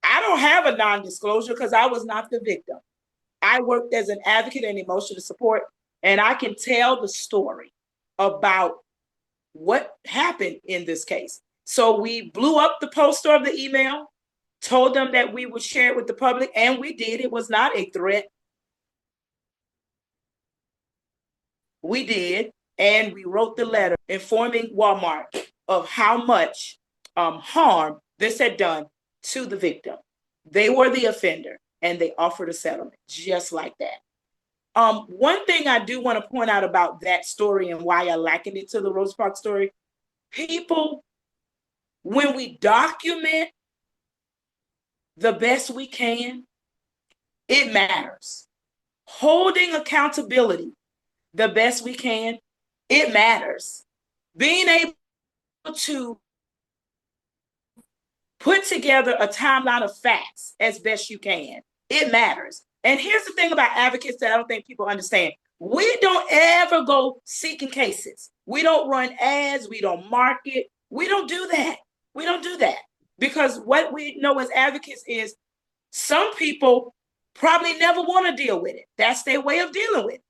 I don't have a non-disclosure because I was not the victim. I worked as an advocate and emotional support, and I can tell the story about what happened in this case. So we blew up the poster of the email, told them that we would share it with the public, and we did. It was not a threat. We did, and we wrote the letter informing Walmart of how much harm this had done to the victim. They were the offender, and they offered a settlement just like that. One thing I do want to point out about that story and why I likened it to the Rose Park story, people, when we document the best we can, it matters. Holding accountability the best we can, it matters. Being able to put together a timeline of facts as best you can, it matters. And here's the thing about advocates that I don't think people understand. We don't ever go seeking cases. We don't run ads. We don't market. We don't do that. We don't do that. Because what we know as advocates is some people probably never want to deal with it. That's their way of dealing with it.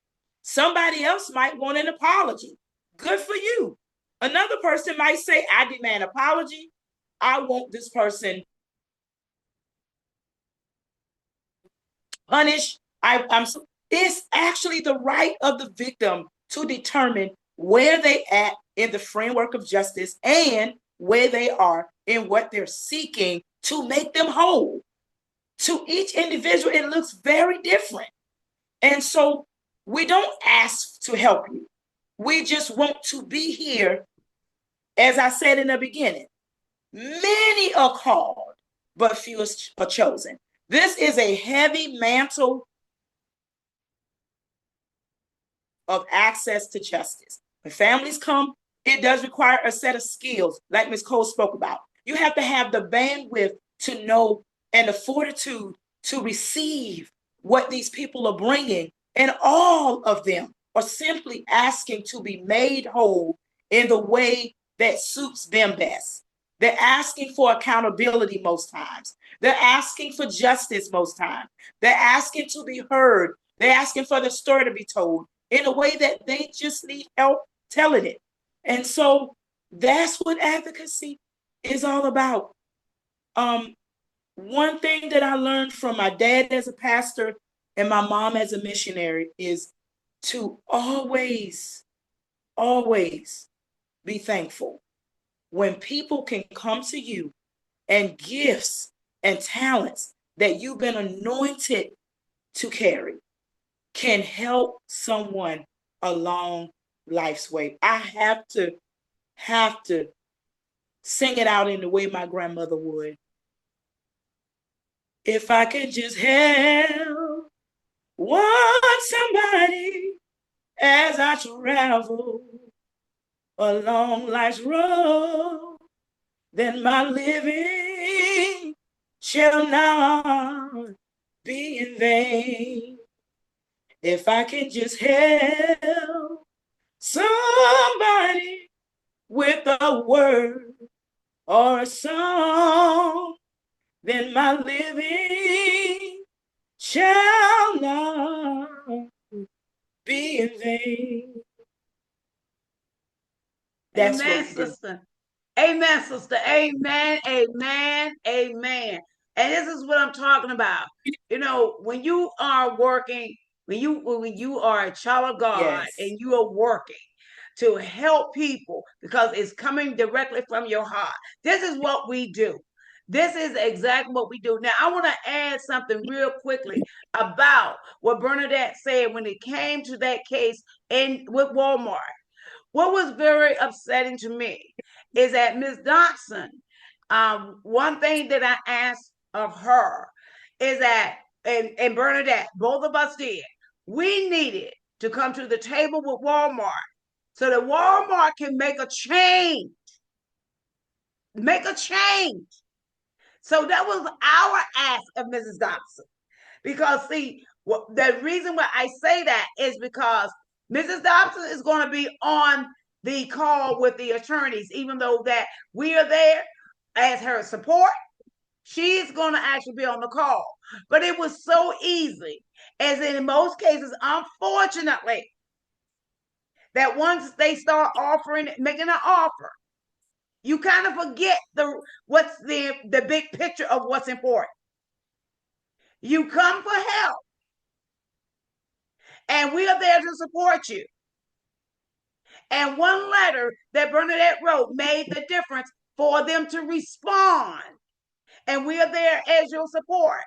Somebody else might want an apology. Good for you. Another person might say, I demand apology. I want this person punished. It's actually the right of the victim to determine where they at in the framework of justice and where they are in what they're seeking to make them whole. To each individual, it looks very different. And so we don't ask to help you. We just want to be here. As I said in the beginning, many are called, but few are chosen. This is a heavy mantle of access to justice. When families come, it does require a set of skills, like Ms. Cole spoke about. You have to have the bandwidth to know and the fortitude to receive what these people are bringing. And all of them are simply asking to be made whole in the way that suits them best. They're asking for accountability most times. They're asking for justice most times. They're asking to be heard. They're asking for the story to be told in a way that they just need help telling it. And so that's what advocacy is all about. One thing that I learned from my dad as a pastor and my mom as a missionary is to always, always be thankful. When people can come to you and gifts and talents that you've been anointed to carry can help someone along life's way. I have to sing it out in the way my grandmother would. If I could just help one somebody as I travel along life's road, then my living shall not be in vain. If I can just help somebody with a word or a song, then my living shall not be in vain. That's amen, sister. Amen, sister. Amen, amen, amen. And this is what I'm talking about. You know, when you are working, when you are a child of God, yes, and you are working to help people because it's coming directly from your heart. This is what we do. This is exactly what we do. Now, I want to add something real quickly about what Bernadette said when it came to that case with Walmart. What was very upsetting to me is that Ms. Dodson, one thing that I asked of her is that, and Bernadette, both of us did, we needed to come to the table with Walmart so that Walmart can make a change. Make a change. So that was our ask of Mrs. Dodson. Because, see, the reason why I say that is because Mrs. Dobson is going to be on the call with the attorneys, even though that we are there as her support. She's going to actually be on the call. But it was so easy, as in most cases, unfortunately, that once they start making an offer, you kind of forget what's the big picture of what's important. You come for help. And we are there to support you. And one letter that Bernadette wrote made the difference for them to respond. And we are there as your support.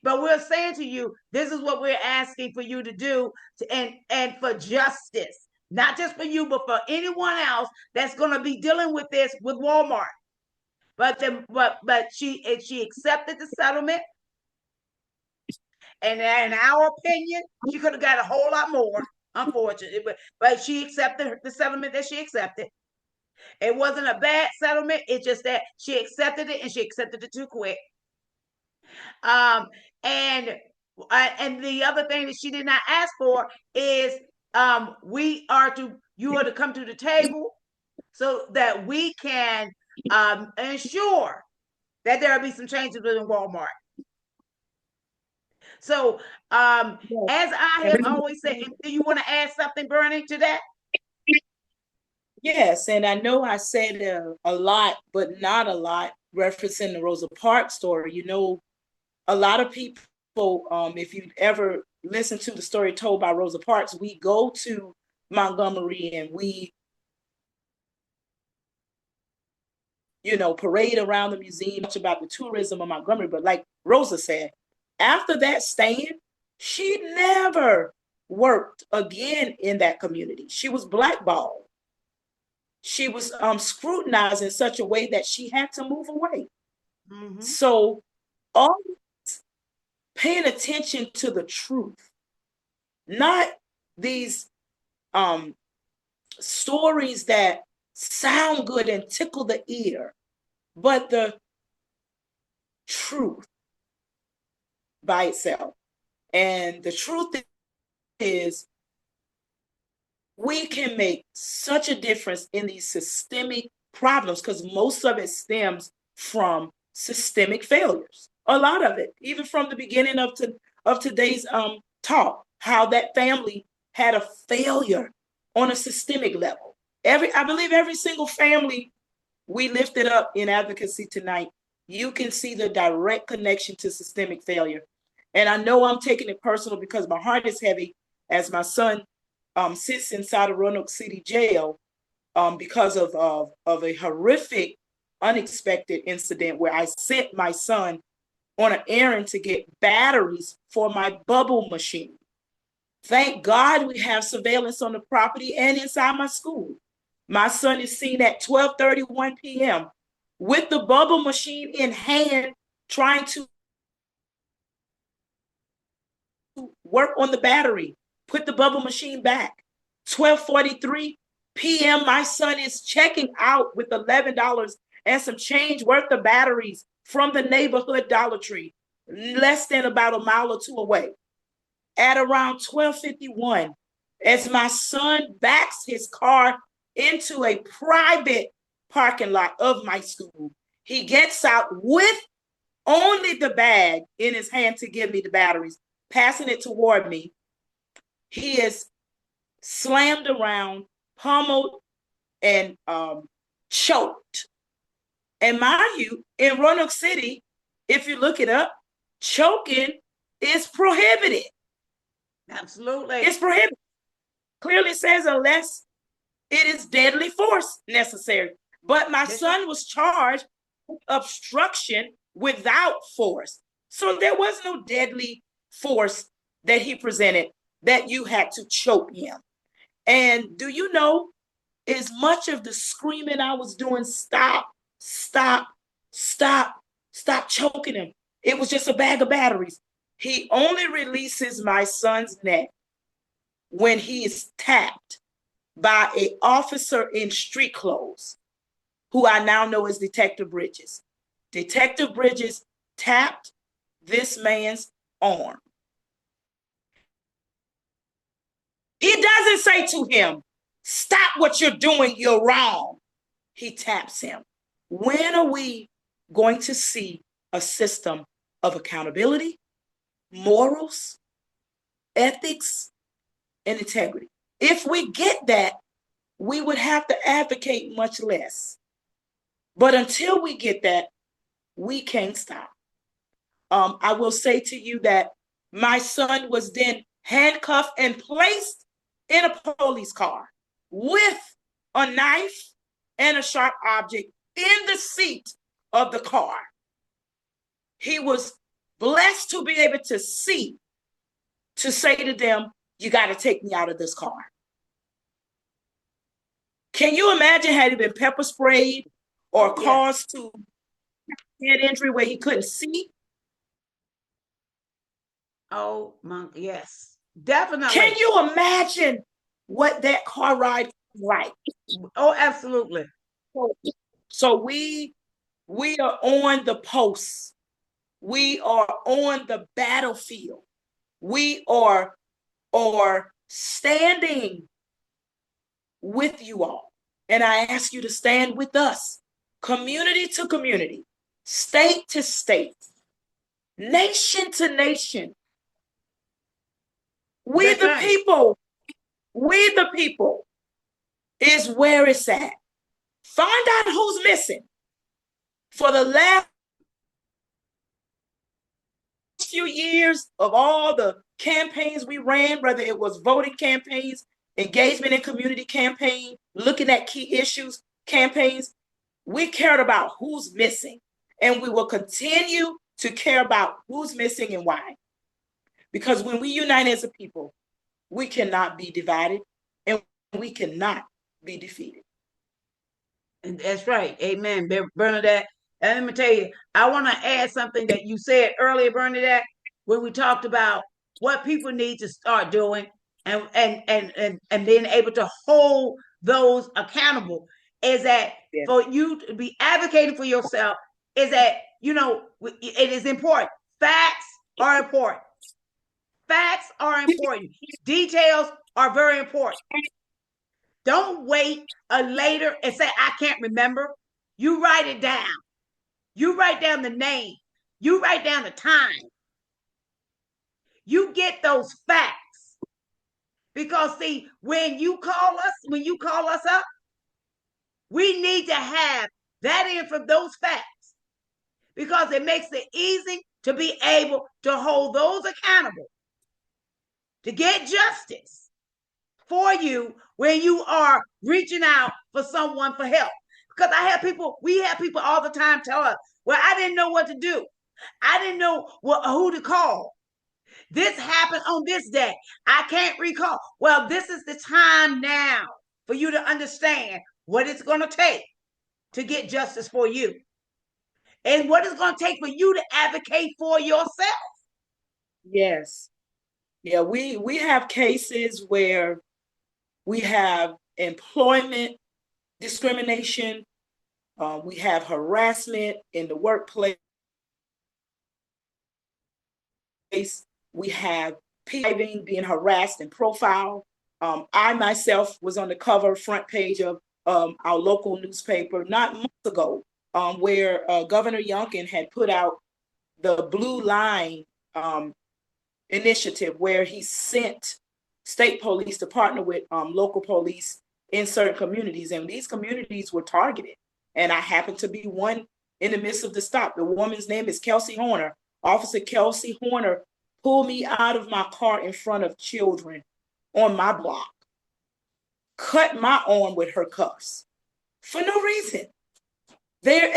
But we're saying to you, this is what we're asking for you to do, and for justice, not just for you, but for anyone else that's going to be dealing with this with Walmart. But she accepted the settlement, and in our opinion, she could have got a whole lot more, unfortunately. But she accepted the settlement that she accepted. It wasn't a bad settlement. It's just that she accepted it, and she accepted it too quick. Um, and and the other thing that she did not ask for is you are to come to the table so that we can ensure that there will be some changes within Walmart. So as I have always said, do you want to add something, Bernie, to that? Yes, and I know I said a lot, but not a lot, referencing the Rosa Parks story. You know, a lot of people, if you ever listen to the story told by Rosa Parks, we go to Montgomery and we, parade around the museum, much about the tourism of Montgomery. But like Rosa said, after that stand, she never worked again in that community. She was blackballed. She was scrutinized in such a way that she had to move away. Mm-hmm. So all paying attention to the truth, not these stories that sound good and tickle the ear, but the truth by itself. And the truth is, we can make such a difference in these systemic problems because most of it stems from systemic failures. A lot of it, even from the beginning of today's talk, how that family had a failure on a systemic level. I believe every single family we lifted up in advocacy tonight, you can see the direct connection to systemic failure. And I know I'm taking it personal because my heart is heavy as my son sits inside of Roanoke City Jail because of a horrific, unexpected incident where I sent my son on an errand to get batteries for my bubble machine. Thank God we have surveillance on the property and inside my school. My son is seen at 12:31 p.m. with the bubble machine in hand, trying to work on the battery, put the bubble machine back. 12:43 p.m., my son is checking out with $11 and some change worth of batteries from the neighborhood Dollar Tree, less than about a mile or two away. At around 12:51, as my son backs his car into a private parking lot of my school, he gets out with only the bag in his hand to give me the batteries, passing it toward me. He is slammed around, pummeled, and choked. And mind you, in Roanoke City, if you look it up, choking is prohibited. Absolutely. It's prohibited. Clearly says unless it is deadly force necessary. But my son was charged with obstruction without force. So there was no deadly force that he presented that you had to choke him. And do you know, as much of the screaming I was doing, stop, stop, stop, stop choking him, it was just a bag of batteries. He only releases my son's neck when he is tapped by an officer in street clothes, who I now know as Detective Bridges. Detective Bridges tapped this man's arm. He doesn't say to him, stop what you're doing, you're wrong. He taps him. When are we going to see a system of accountability, morals, ethics, and integrity? If we get that, we would have to advocate much less. But until we get that, we can't stop. I will say to you that my son was then handcuffed and placed in a police car with a knife and a sharp object in the seat of the car. He was blessed to be able to see, to say to them, you got to take me out of this car. Can you imagine had he been pepper sprayed or caused to head injury where he couldn't see? Oh my, yes, definitely. Can you imagine what that car ride was like? Oh, absolutely. So we are on the post. We are on the battlefield. We are standing with you all. And I ask you to stand with us, community to community, state to state, nation to nation. We That's the right. people is where it's at. Find out who's missing. For the last few years of all the campaigns we ran, whether it was voting campaigns, engagement in community campaign, looking at key issues campaigns, we cared about who's missing, and we will continue to care about who's missing and why. Because when we unite as a people, we cannot be divided and we cannot be defeated. And that's right. Amen, Bernadette. And let me tell you, I want to add something that you said earlier, Bernadette, when we talked about what people need to start doing and being able to hold those accountable, is that for you to be advocating for yourself, is that, you know, it is important. Facts are important. Facts are important. Details are very important. Don't wait later and say, I can't remember. You write it down. You write down the name. You write down the time. You get those facts. Because see, when you call us up, we need to have that info, those facts. Because it makes it easy to be able to hold those accountable, to get justice for you when you are reaching out for someone for help. Because we have people all the time tell us, well, I didn't know what to do. I didn't know who to call. This happened on this day. I can't recall. Well, this is the time now for you to understand what it's going to take to get justice for you. And what it's going to take for you to advocate for yourself. Yes. Yeah, we have cases where we have employment discrimination. We have harassment in the workplace. We have people being harassed and profiled. I myself was on the cover front page of our local newspaper not months ago, where Governor Youngkin had put out the Blue Line initiative, where he sent state police to partner with local police in certain communities, and these communities were targeted. And I happened to be one in the midst of the stop. The woman's name is Kelsey Horner. Officer Kelsey Horner pulled me out of my car in front of children on my block, cut my arm with her cuffs for no reason. There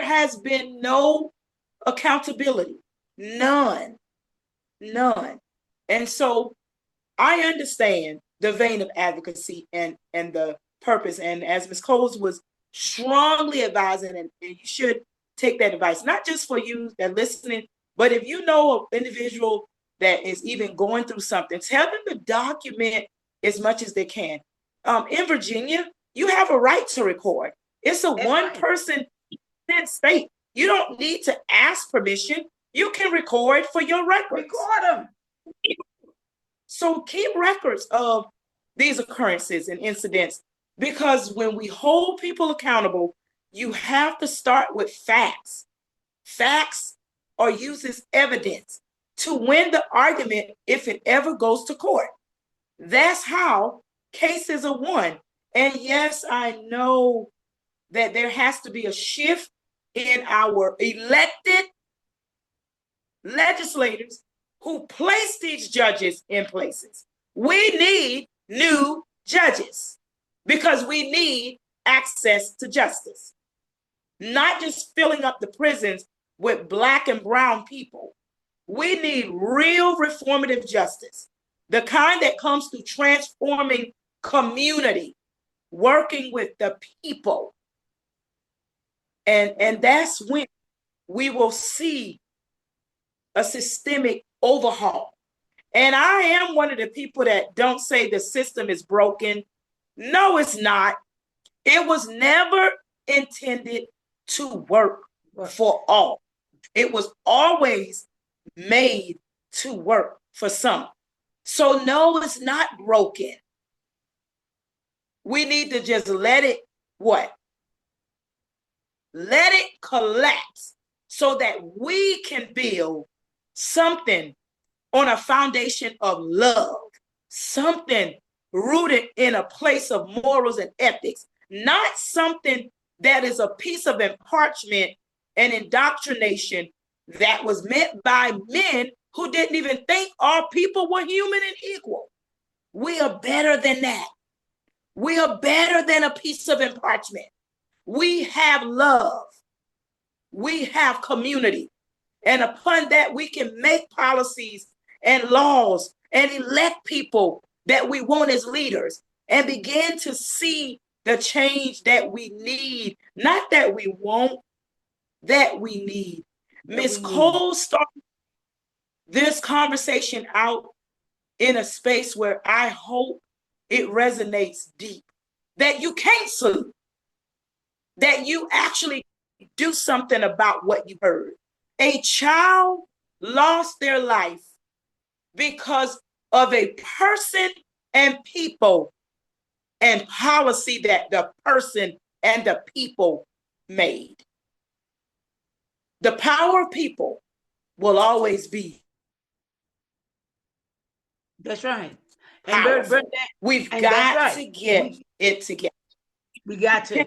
has been no accountability, none. And so I understand the vein of advocacy and the purpose. And as Ms. Coles was strongly advising, and you should take that advice, not just for you that are listening, but if you know an individual that is even going through something, tell them to document as much as they can. In Virginia, you have a right to record. It's a one-person state. You don't need to ask permission. You can record for your records. Record them. So keep records of these occurrences and incidents, because when we hold people accountable, you have to start with facts. Facts are used as evidence to win the argument if it ever goes to court. That's how cases are won. And yes, I know that there has to be a shift in our elected legislators who place these judges in places. We need new judges because we need access to justice, not just filling up the prisons with Black and brown people. We need real reformative justice, the kind that comes through transforming community, working with the people. And that's when we will see a systemic overhaul. And I am one of the people that don't say the system is broken. No, it's not. It was never intended to work for all. It was always made to work for some. So no, it's not broken. We need to just let it, what? Let it collapse so that we can build something on a foundation of love, something rooted in a place of morals and ethics, not something that is a piece of parchment and indoctrination that was meant by men who didn't even think all people were human and equal. We are better than that. We are better than a piece of parchment. We have love. We have community. And upon that, we can make policies and laws and elect people that we want as leaders and begin to see the change that we need, not that we want, that we need. Ms. Cole started this conversation out in a space where I hope it resonates deep, that you can't salute, that you actually do something about what you heard. A child lost their life because of a person and people and policy that the person and the people made. The power of people will always be. That's right. And Bernadette, we've got to get it together. We got to.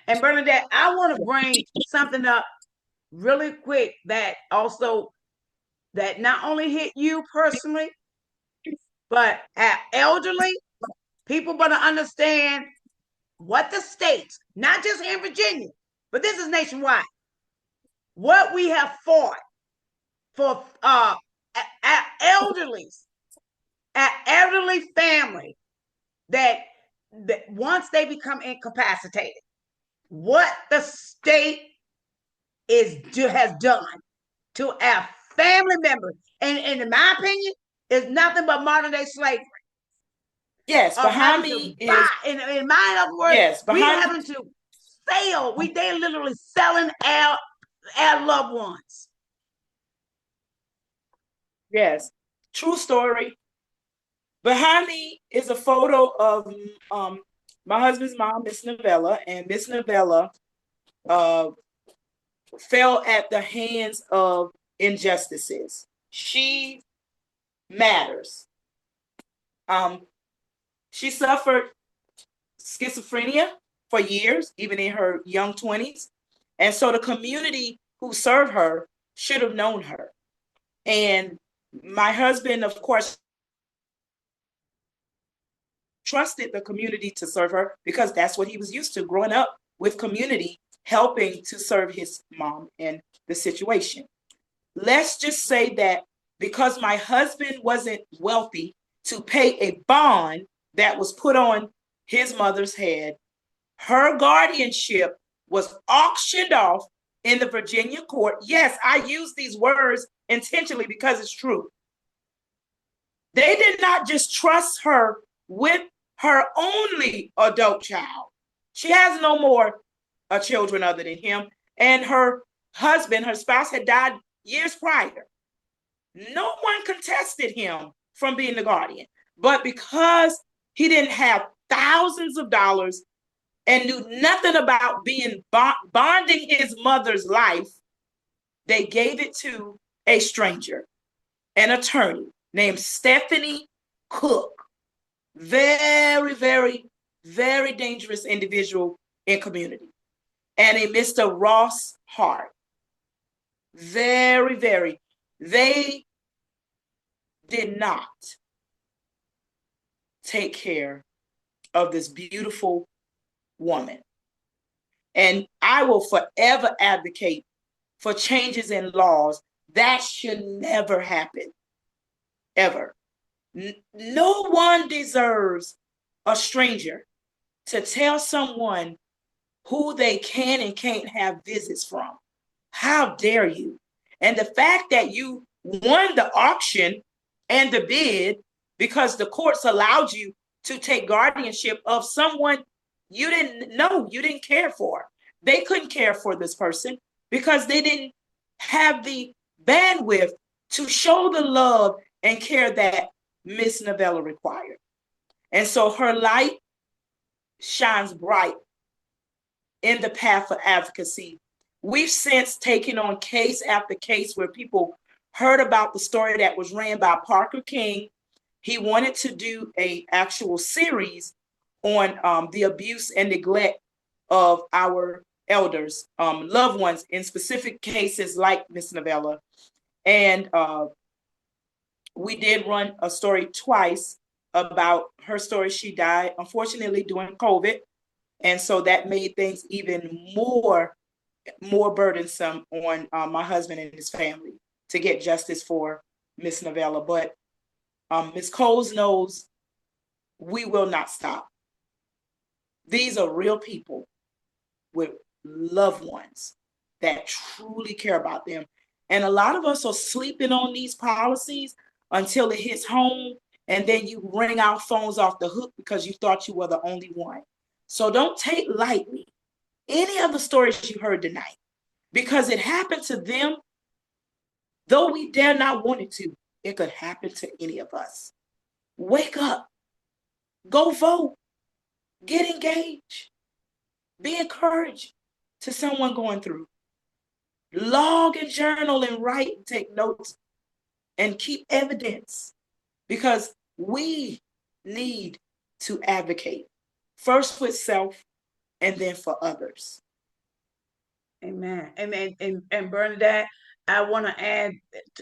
And Bernadette, I want to bring something up really quick that not only hit you personally, but at elderly people going to understand what the states, not just in Virginia, but this is nationwide, what we have fought for elderly family that once they become incapacitated, what the state has done to our family members, and in my opinion, is nothing but modern day slavery. Yes, behind me is, in my other words, yes, we're having to sell. They're literally selling our loved ones. Yes, true story. Behind me is a photo of my husband's mom, Miss Novella, and Miss Novella fell at the hands of injustices. She matters. She suffered schizophrenia for years, even in her young 20s. And so the community who served her should have known her. And my husband, of course, trusted the community to serve her because that's what he was used to growing up with community, helping to serve his mom in the situation. Let's just say that because my husband wasn't wealthy to pay a bond that was put on his mother's head, her guardianship was auctioned off in the Virginia court. Yes, I use these words intentionally because it's true. They did not just trust her with her only adult child. She has no more children other than him. And her husband, her spouse, had died years prior. No one contested him from being the guardian. But because he didn't have thousands of dollars and knew nothing about being bonding his mother's life, they gave it to a stranger, an attorney named Stephanie Cook. Very, very, very dangerous individual in community. And a Mr. Ross Hart. Very, very. They did not take care of this beautiful woman. And I will forever advocate for changes in laws. That should never happen, ever. No one deserves a stranger to tell someone who they can and can't have visits from. How dare you? And the fact that you won the auction and the bid because the courts allowed you to take guardianship of someone you didn't know, you didn't care for. They couldn't care for this person because they didn't have the bandwidth to show the love and care that Miss Novella required. And so her light shines bright in the path of advocacy. We've since taken on case after case where people heard about the story that was ran by Parker King. He wanted to do an actual series on the abuse and neglect of our elders, loved ones, in specific cases like Miss Novella. And we did run a story twice about her story. She died, unfortunately, during COVID. And so that made things even more burdensome on my husband and his family to get justice for Miss Novella. But Ms. Coles knows we will not stop. These are real people with loved ones that truly care about them. And a lot of us are sleeping on these policies until it hits home, and then you ring our phones off the hook because you thought you were the only one. So don't take lightly any of the stories you heard tonight, because it happened to them. Though we dare not want it to, it could happen to any of us. Wake up, go vote, get engaged, be encouraged to someone going through. Log and journal and write and take notes and keep evidence, because we need to advocate first with self and then for others. Amen. Amen. And Bernadette, I want to add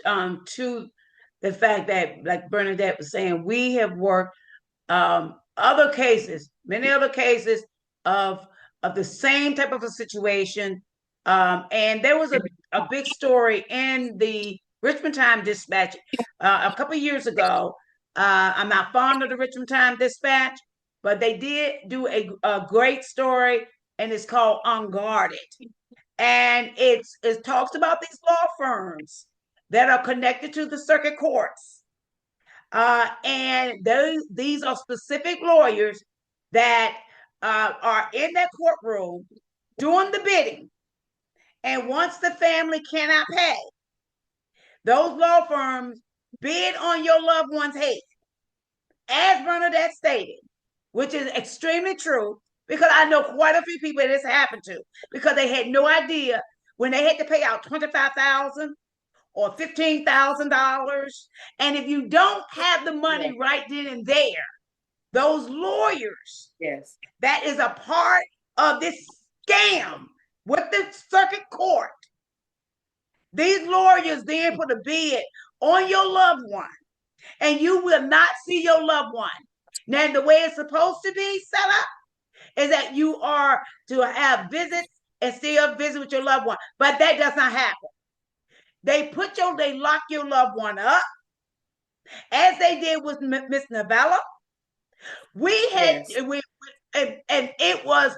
to the fact that, like Bernadette was saying, we have worked other cases, many other cases of the same type of a situation. And there was a big story in the Richmond Times-Dispatch a couple of years ago. I'm not fond of the Richmond Times-Dispatch, but they did do a great story, and it's called Unguarded. And it talks about these law firms that are connected to the circuit courts. And these are specific lawyers that are in that courtroom doing the bidding. And once the family cannot pay, those law firms bid on your loved one's head, as Bernadette stated, which is extremely true, because I know quite a few people this happened to, because they had no idea when they had to pay out $25,000 or $15,000. And if you don't have the money right then and there, those lawyers, that is a part of this scam with the circuit court. These lawyers then put a bid on your loved one, and you will not see your loved one. Now, the way it's supposed to be set up is that you are to have visits and still visit with your loved one, but that does not happen. They lock your loved one up, as they did with Miss Novella. And it was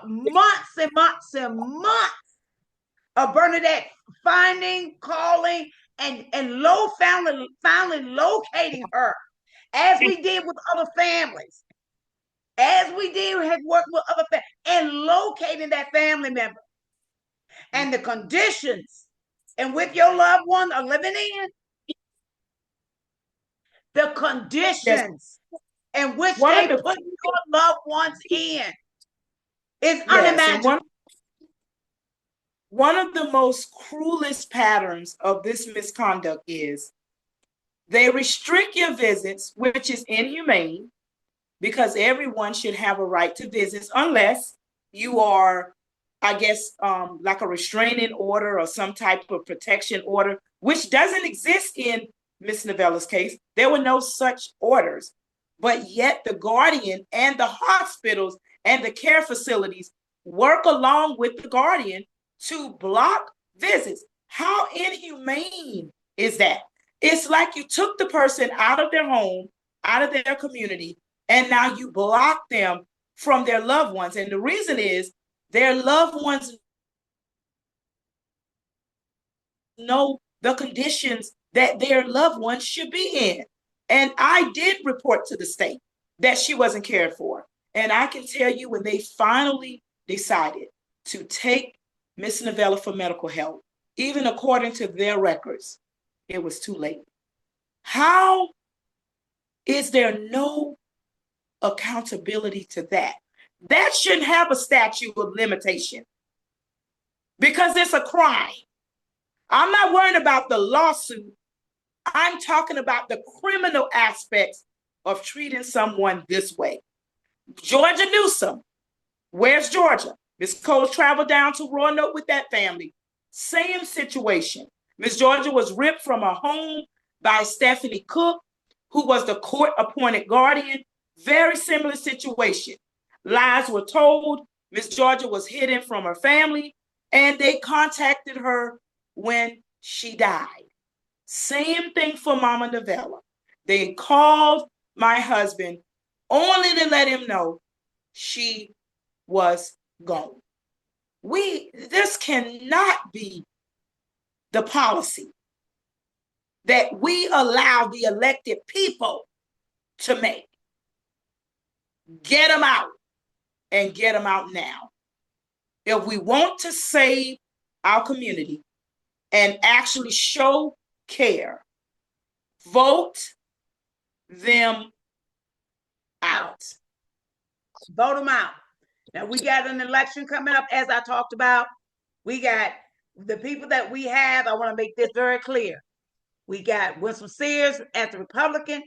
months and months and months of Bernadette finding, calling, and finally locating her, as we did with other families, as we did had worked with other families, and locating that family member. And the conditions in which your loved one are living in, the conditions in which they put your loved ones in, is unimaginable. One of the most cruelest patterns of this misconduct is they restrict your visits, which is inhumane, because everyone should have a right to visits unless you are, I guess, like a restraining order or some type of protection order, which doesn't exist in Miss Novella's case. There were no such orders, but yet the guardian and the hospitals and the care facilities work along with the guardian to block visits. How inhumane is that? It's like you took the person out of their home, out of their community, and now you block them from their loved ones. And the reason is their loved ones know the conditions that their loved ones should be in. And I did report to the state that she wasn't cared for. And I can tell you, when they finally decided to take Miss Novella for medical help, even according to their records, it was too late. How is there no accountability to that? That shouldn't have a statute of limitation because it's a crime. I'm not worried about the lawsuit. I'm talking about the criminal aspects of treating someone this way. Georgia Newsom, where's Georgia? Miss Cole traveled down to Roanoke with that family. Same situation. Miss Georgia was ripped from her home by Stephanie Cook, who was the court-appointed guardian. Very similar situation. Lies were told. Miss Georgia was hidden from her family, and they contacted her when she died. Same thing for Mama Novella. They called my husband only to let him know she was gone. This cannot be the policy that we allow the elected people to make. Get them out, and get them out now. If we want to save our community and actually show care, vote them out. Vote them out. Now, we got an election coming up, as I talked about. We got the people that we have. I want to make this very clear. We got Winston Sears as the Republican,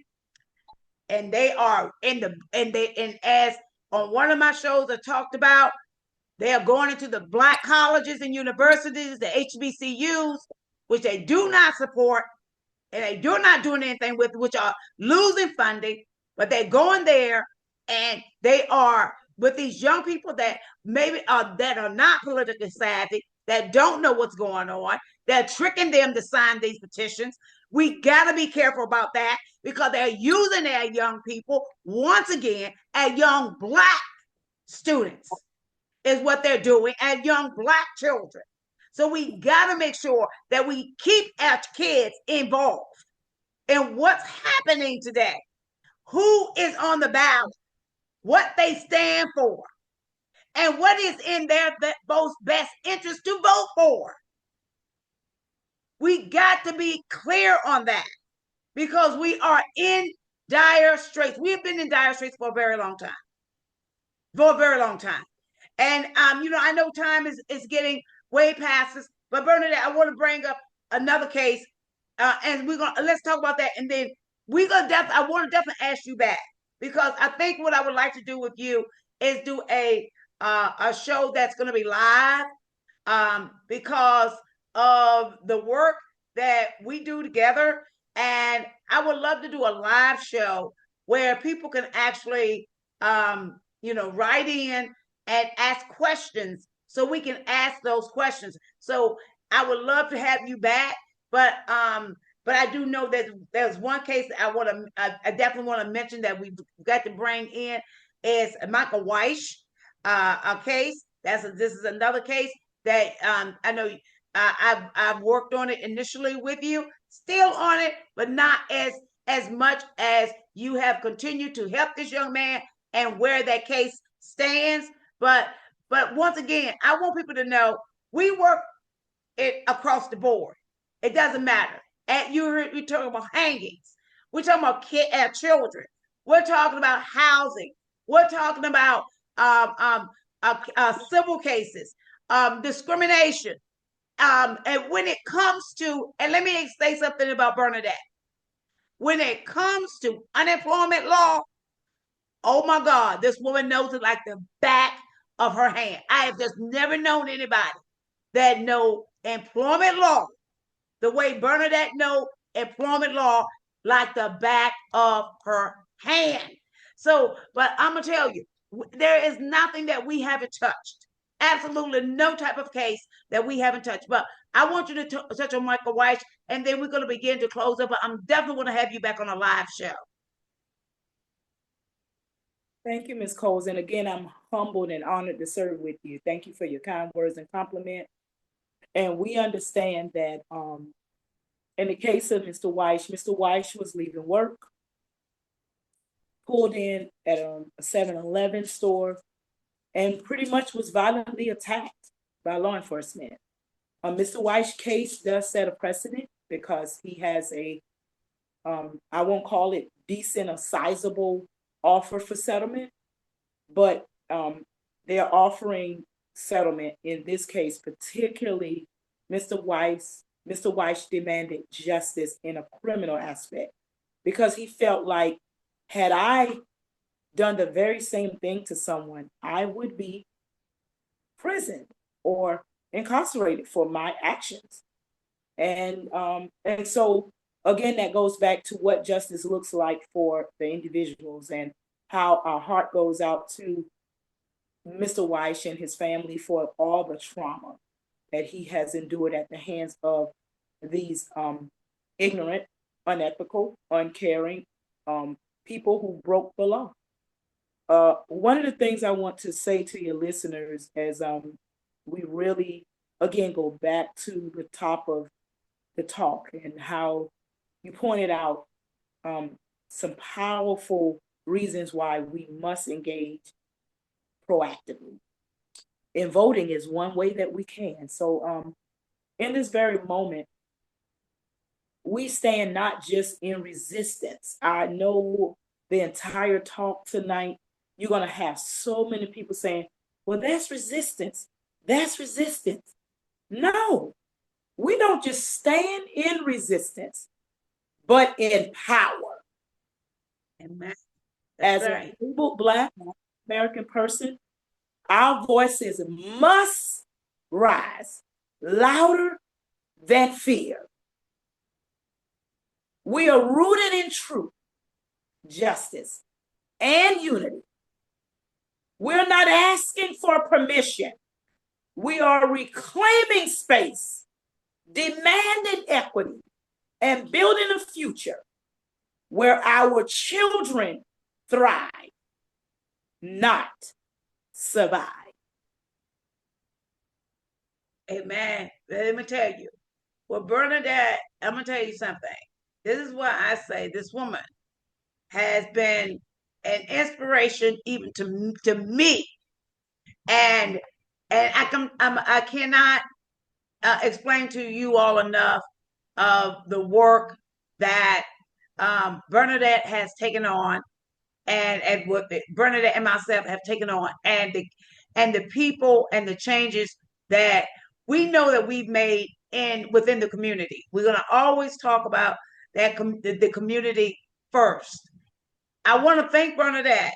and they are and as on one of my shows I talked about, they are going into the Black colleges and universities, the HBCUs, which they do not support, and they do not doing anything with, which are losing funding, but they're going there, and they are with these young people that maybe that are not politically savvy, that don't know what's going on. They're tricking them to sign these petitions. We got to be careful about that, because they're using our young people, once again, as young Black students is what they're doing, as young Black children. So we got to make sure that we keep our kids involved in what's happening today, who is on the ballot, what they stand for, and what is in their most best interest to vote for. We got to be clear on that, because we are in dire straits. We have been in dire straits for a very long time. For a very long time. And I know time is getting way past us, but Bernadette, I want to bring up another case, and let's talk about that, and then I want to definitely ask you back, because I think what I would like to do with you is do a show that's going to be live, because of the work that we do together, and I would love to do a live show where people can actually write in and ask questions, so we can ask those questions. So I would love to have you back, but I do know that there's one case that I definitely want to mention that we've got to bring in, is Michael Weish, a case. This is another case that I know I've worked on it initially with you, still on it, but not as much as you have continued to help this young man and where that case stands. But once again, I want people to know we work it across the board. It doesn't matter. We're talking about hangings. We're talking about children. We're talking about housing. We're talking about civil cases, discrimination. And when it comes to, and let me say something about Bernadette. When it comes to unemployment law, oh my God, this woman knows it like the back of her hand. I have just never known anybody that know employment law the way Bernadette know employment law like the back of her hand. So, but I'm going to tell you, there is nothing that we haven't touched. Absolutely no type of case that we haven't touched. But I want you to touch on Michael Weiss, and then we're going to begin to close up. But I'm definitely going to have you back on a live show. Thank you, Ms. Coles. And again, I'm humbled and honored to serve with you. Thank you for your kind words and compliment. And we understand that in the case of Mr. Weiss was leaving work, pulled in at a 7-Eleven store, and pretty much was violently attacked by law enforcement. Mr. Weiss' case does set a precedent because he has a, I won't call it decent or sizable offer for settlement, but they're offering settlement in this case, particularly Mr. Weiss. Mr. Weiss demanded justice in a criminal aspect because he felt like, had I done the very same thing to someone, I would be imprisoned or incarcerated for my actions. And so again, that goes back to what justice looks like for the individuals and how our heart goes out to Mr. Weiss and his family for all the trauma that he has endured at the hands of these ignorant, unethical, uncaring people who broke the law. One of the things I want to say to your listeners as we really, again, go back to the top of the talk and how you pointed out some powerful reasons why we must engage proactively. And voting is one way that we can. So in this very moment, we stand not just in resistance. I know the entire talk tonight, you're going to have so many people saying, well, that's resistance. That's resistance. No, we don't just stand in resistance, but in power. Amen. As right. A able Black American person, our voices must rise louder than fear. We are rooted in truth, justice, and unity. We're not asking for permission. We are reclaiming space, demanding equity, and building a future where our children thrive, not survive. Amen. Let me tell you. Well, Bernadette, I'm going to tell you something. This is why I say this woman has been an inspiration even to me. And I cannot explain to you all enough of the work that Bernadette has taken on, and what Bernadette and myself have taken on, and the people and the changes that we know that we've made within the community. We're going to always talk about that the community first. I want to thank Bernadette,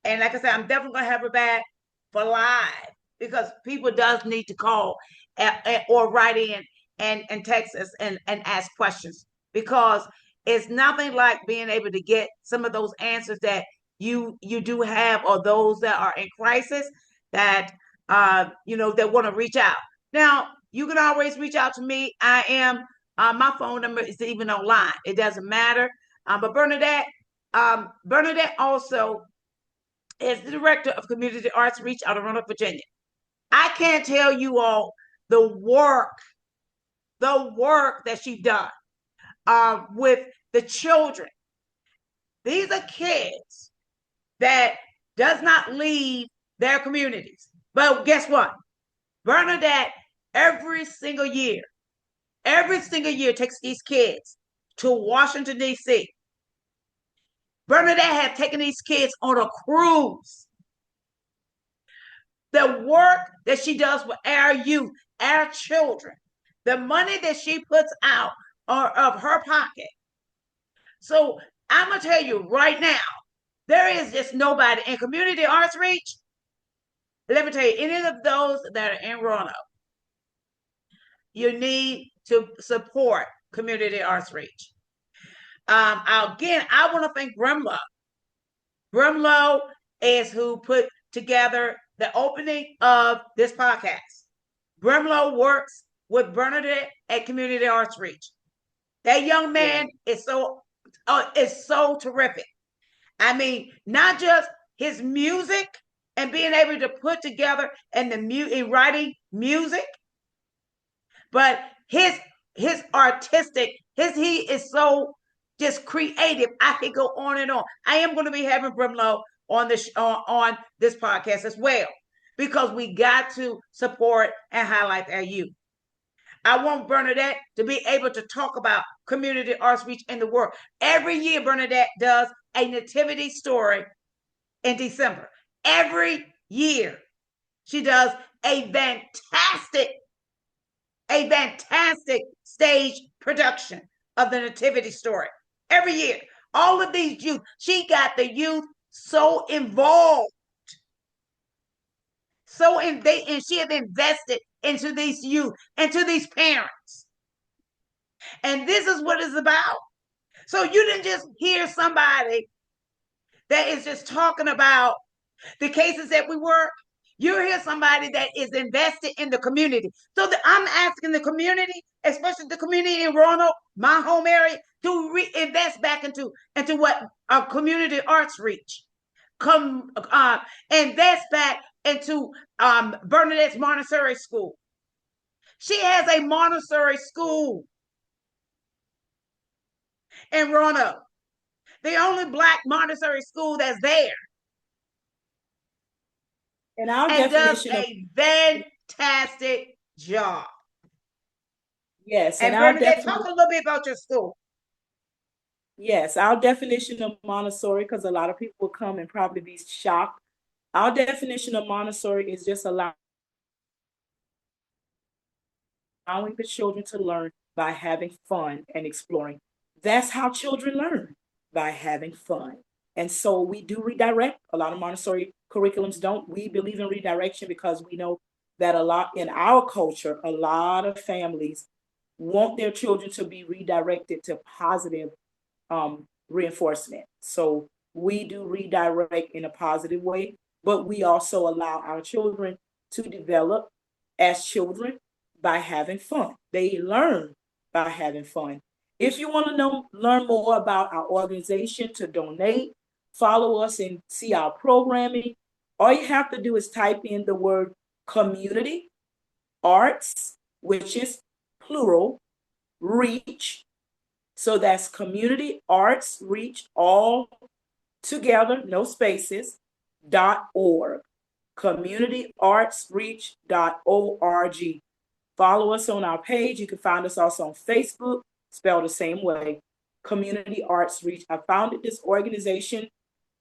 and like I said, I'm definitely going to have her back for live because people does need to call or write in and text us and ask questions, because it's nothing like being able to get some of those answers that you do have, or those that are in crisis that that want to reach out. Now, you can always reach out to me. I am my phone number is even online. It doesn't matter. But Bernadette also is the director of Community Arts Reach out of Roanoke, Virginia. I can't tell you all the work that she's done with the children. These are kids that does not leave their communities. But guess what? Bernadette, every single year takes these kids to Washington, D.C. Bernadette had taken these kids on a cruise. The work that she does with our youth, our children, the money that she puts out of her pocket. So I'm going to tell you right now, there is just nobody in Community Arts Reach. Let me tell you, any of those that are in Roanoke, you need to support Community Arts Reach. Again, I want to thank Brimlow. Brimlow is who put together the opening of this podcast. Brimlow works with Bernadette at Community Arts Reach. That young man is so terrific. I mean, not just his music and being able to put together and in writing music, but his artistic, he is so just creative. I could go on and on. I am going to be having Brimlow on this podcast as well, because we got to support and highlight our youth. I want Bernadette to be able to talk about community arts reach in the world. Every year, Bernadette does a nativity story in December. Every year, she does a fantastic stage production of the nativity story. Every year, all of these youth, she got the youth so involved. And she has invested into these youth, into these parents. And this is what it's about. So you didn't just hear somebody that is just talking about the cases that we work. You hear somebody that is invested in the community. So I'm asking the community, especially the community in Roanoke, my home area, to invest back into what our community arts reach. Invest back into Bernadette's Montessori School. She has a Montessori school in Roanoke, the only Black Montessori school that's there. And our does a fantastic job. Yes, and Bernadette, talk a little bit about your school. Yes, our definition of Montessori, because a lot of people will come and probably be shocked. Our definition of Montessori is just allowing the children to learn by having fun and exploring. That's how children learn, by having fun. And so we do redirect. A lot of Montessori curriculums don't. We believe in redirection because we know that a lot in our culture, a lot of families want their children to be redirected to positive reinforcement. So we do redirect in a positive way, but we also allow our children to develop as children by having fun. They learn by having fun. If you want to learn more about our organization, to donate, follow us and see our programming, all you have to do is type in the word community arts, which is plural, reach. So that's community arts reach, all together, no spaces, .org. communityartsreach.org. Follow us on our page. You can find us also on Facebook, spelled the same way, Community Arts Reach. I founded this organization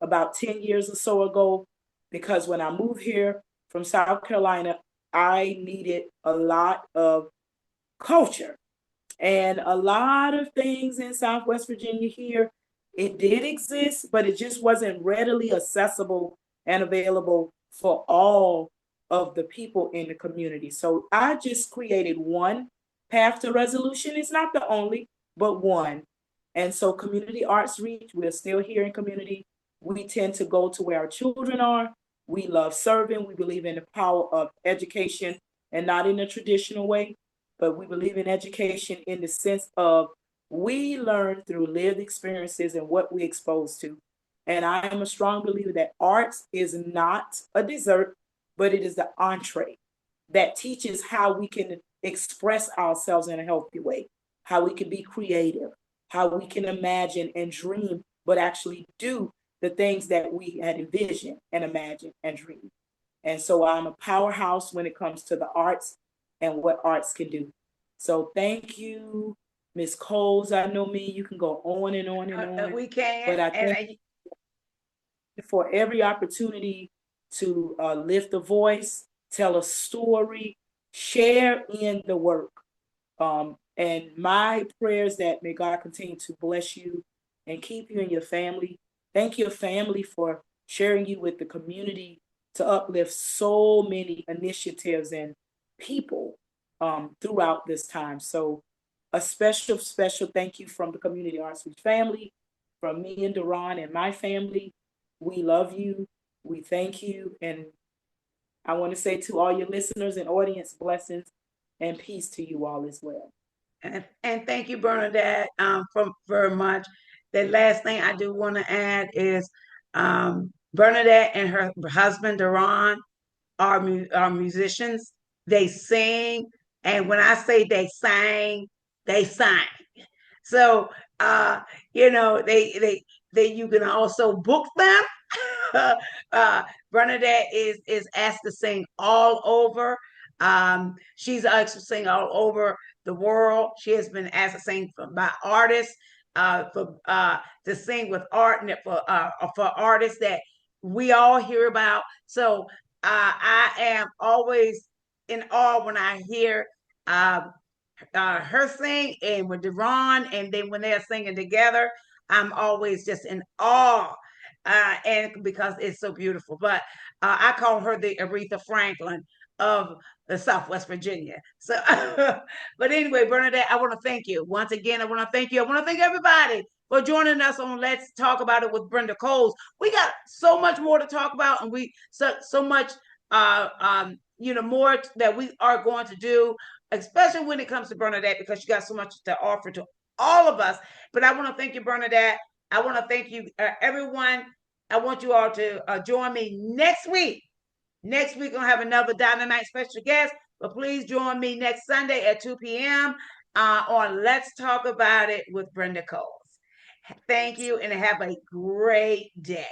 about 10 years or so ago because when I moved here from South Carolina, I needed a lot of culture. And a lot of things in Southwest Virginia here, it did exist, but it just wasn't readily accessible and available for all of the people in the community. So I just created one path to resolution. It's not the only, but one. And so Community Arts Reach, we're still here in community. We tend to go to where our children are. We love serving. We believe in the power of education, and not in a traditional way, but we believe in education in the sense of we learn through lived experiences and what we expose to. And I am a strong believer that arts is not a dessert, but it is the entree that teaches how we can express ourselves in a healthy way, how we can be creative, how we can imagine and dream, but actually do the things that we had envisioned and imagined and dreamed. And so I'm a powerhouse when it comes to the arts and what arts can do. So thank you, Ms. Coles. I know me, you can go on and on and on. We can. But I think for every opportunity to lift a voice, tell a story, share in the work. And my prayers that may God continue to bless you and keep you and your family. Thank your family for sharing you with the community to uplift so many initiatives and people throughout this time. So a special thank you from the Community Arts Reach family, from me and Duran and my family. We love you. We thank you. And I want to say to all your listeners and audience, blessings and peace to you all as well. And thank you, Bernadette, from very much. The last thing I do want to add is Bernadette and her husband, Duran, are musicians. They sing. And when I say they sang, they sang. So, you know, they you can also book them. Bernadette is asked to sing all over. She's asked to sing all over the world. She has been asked to sing by artists, for to sing with art and for artists that we all hear about. So I am always in awe when I hear her sing and with Deron, and then when they're singing together, I'm always just in awe. And because it's so beautiful, but I call her the Aretha Franklin of the Southwest Virginia. So, but anyway, Bernadette, I want to thank you once again. I want to thank you. I want to thank everybody for joining us on Let's Talk About It with Brenda Coles. We got so much more to talk about, and we so much more that we are going to do, especially when it comes to Bernadette, because she got so much to offer to all of us. But I want to thank you, Bernadette. I want to thank you, everyone. I want you all to join me next week. Next week, we're going to have another Dynamite special guest. But please join me next Sunday at 2 p.m. On Let's Talk About It with Brenda Coles. Thank you, and have a great day.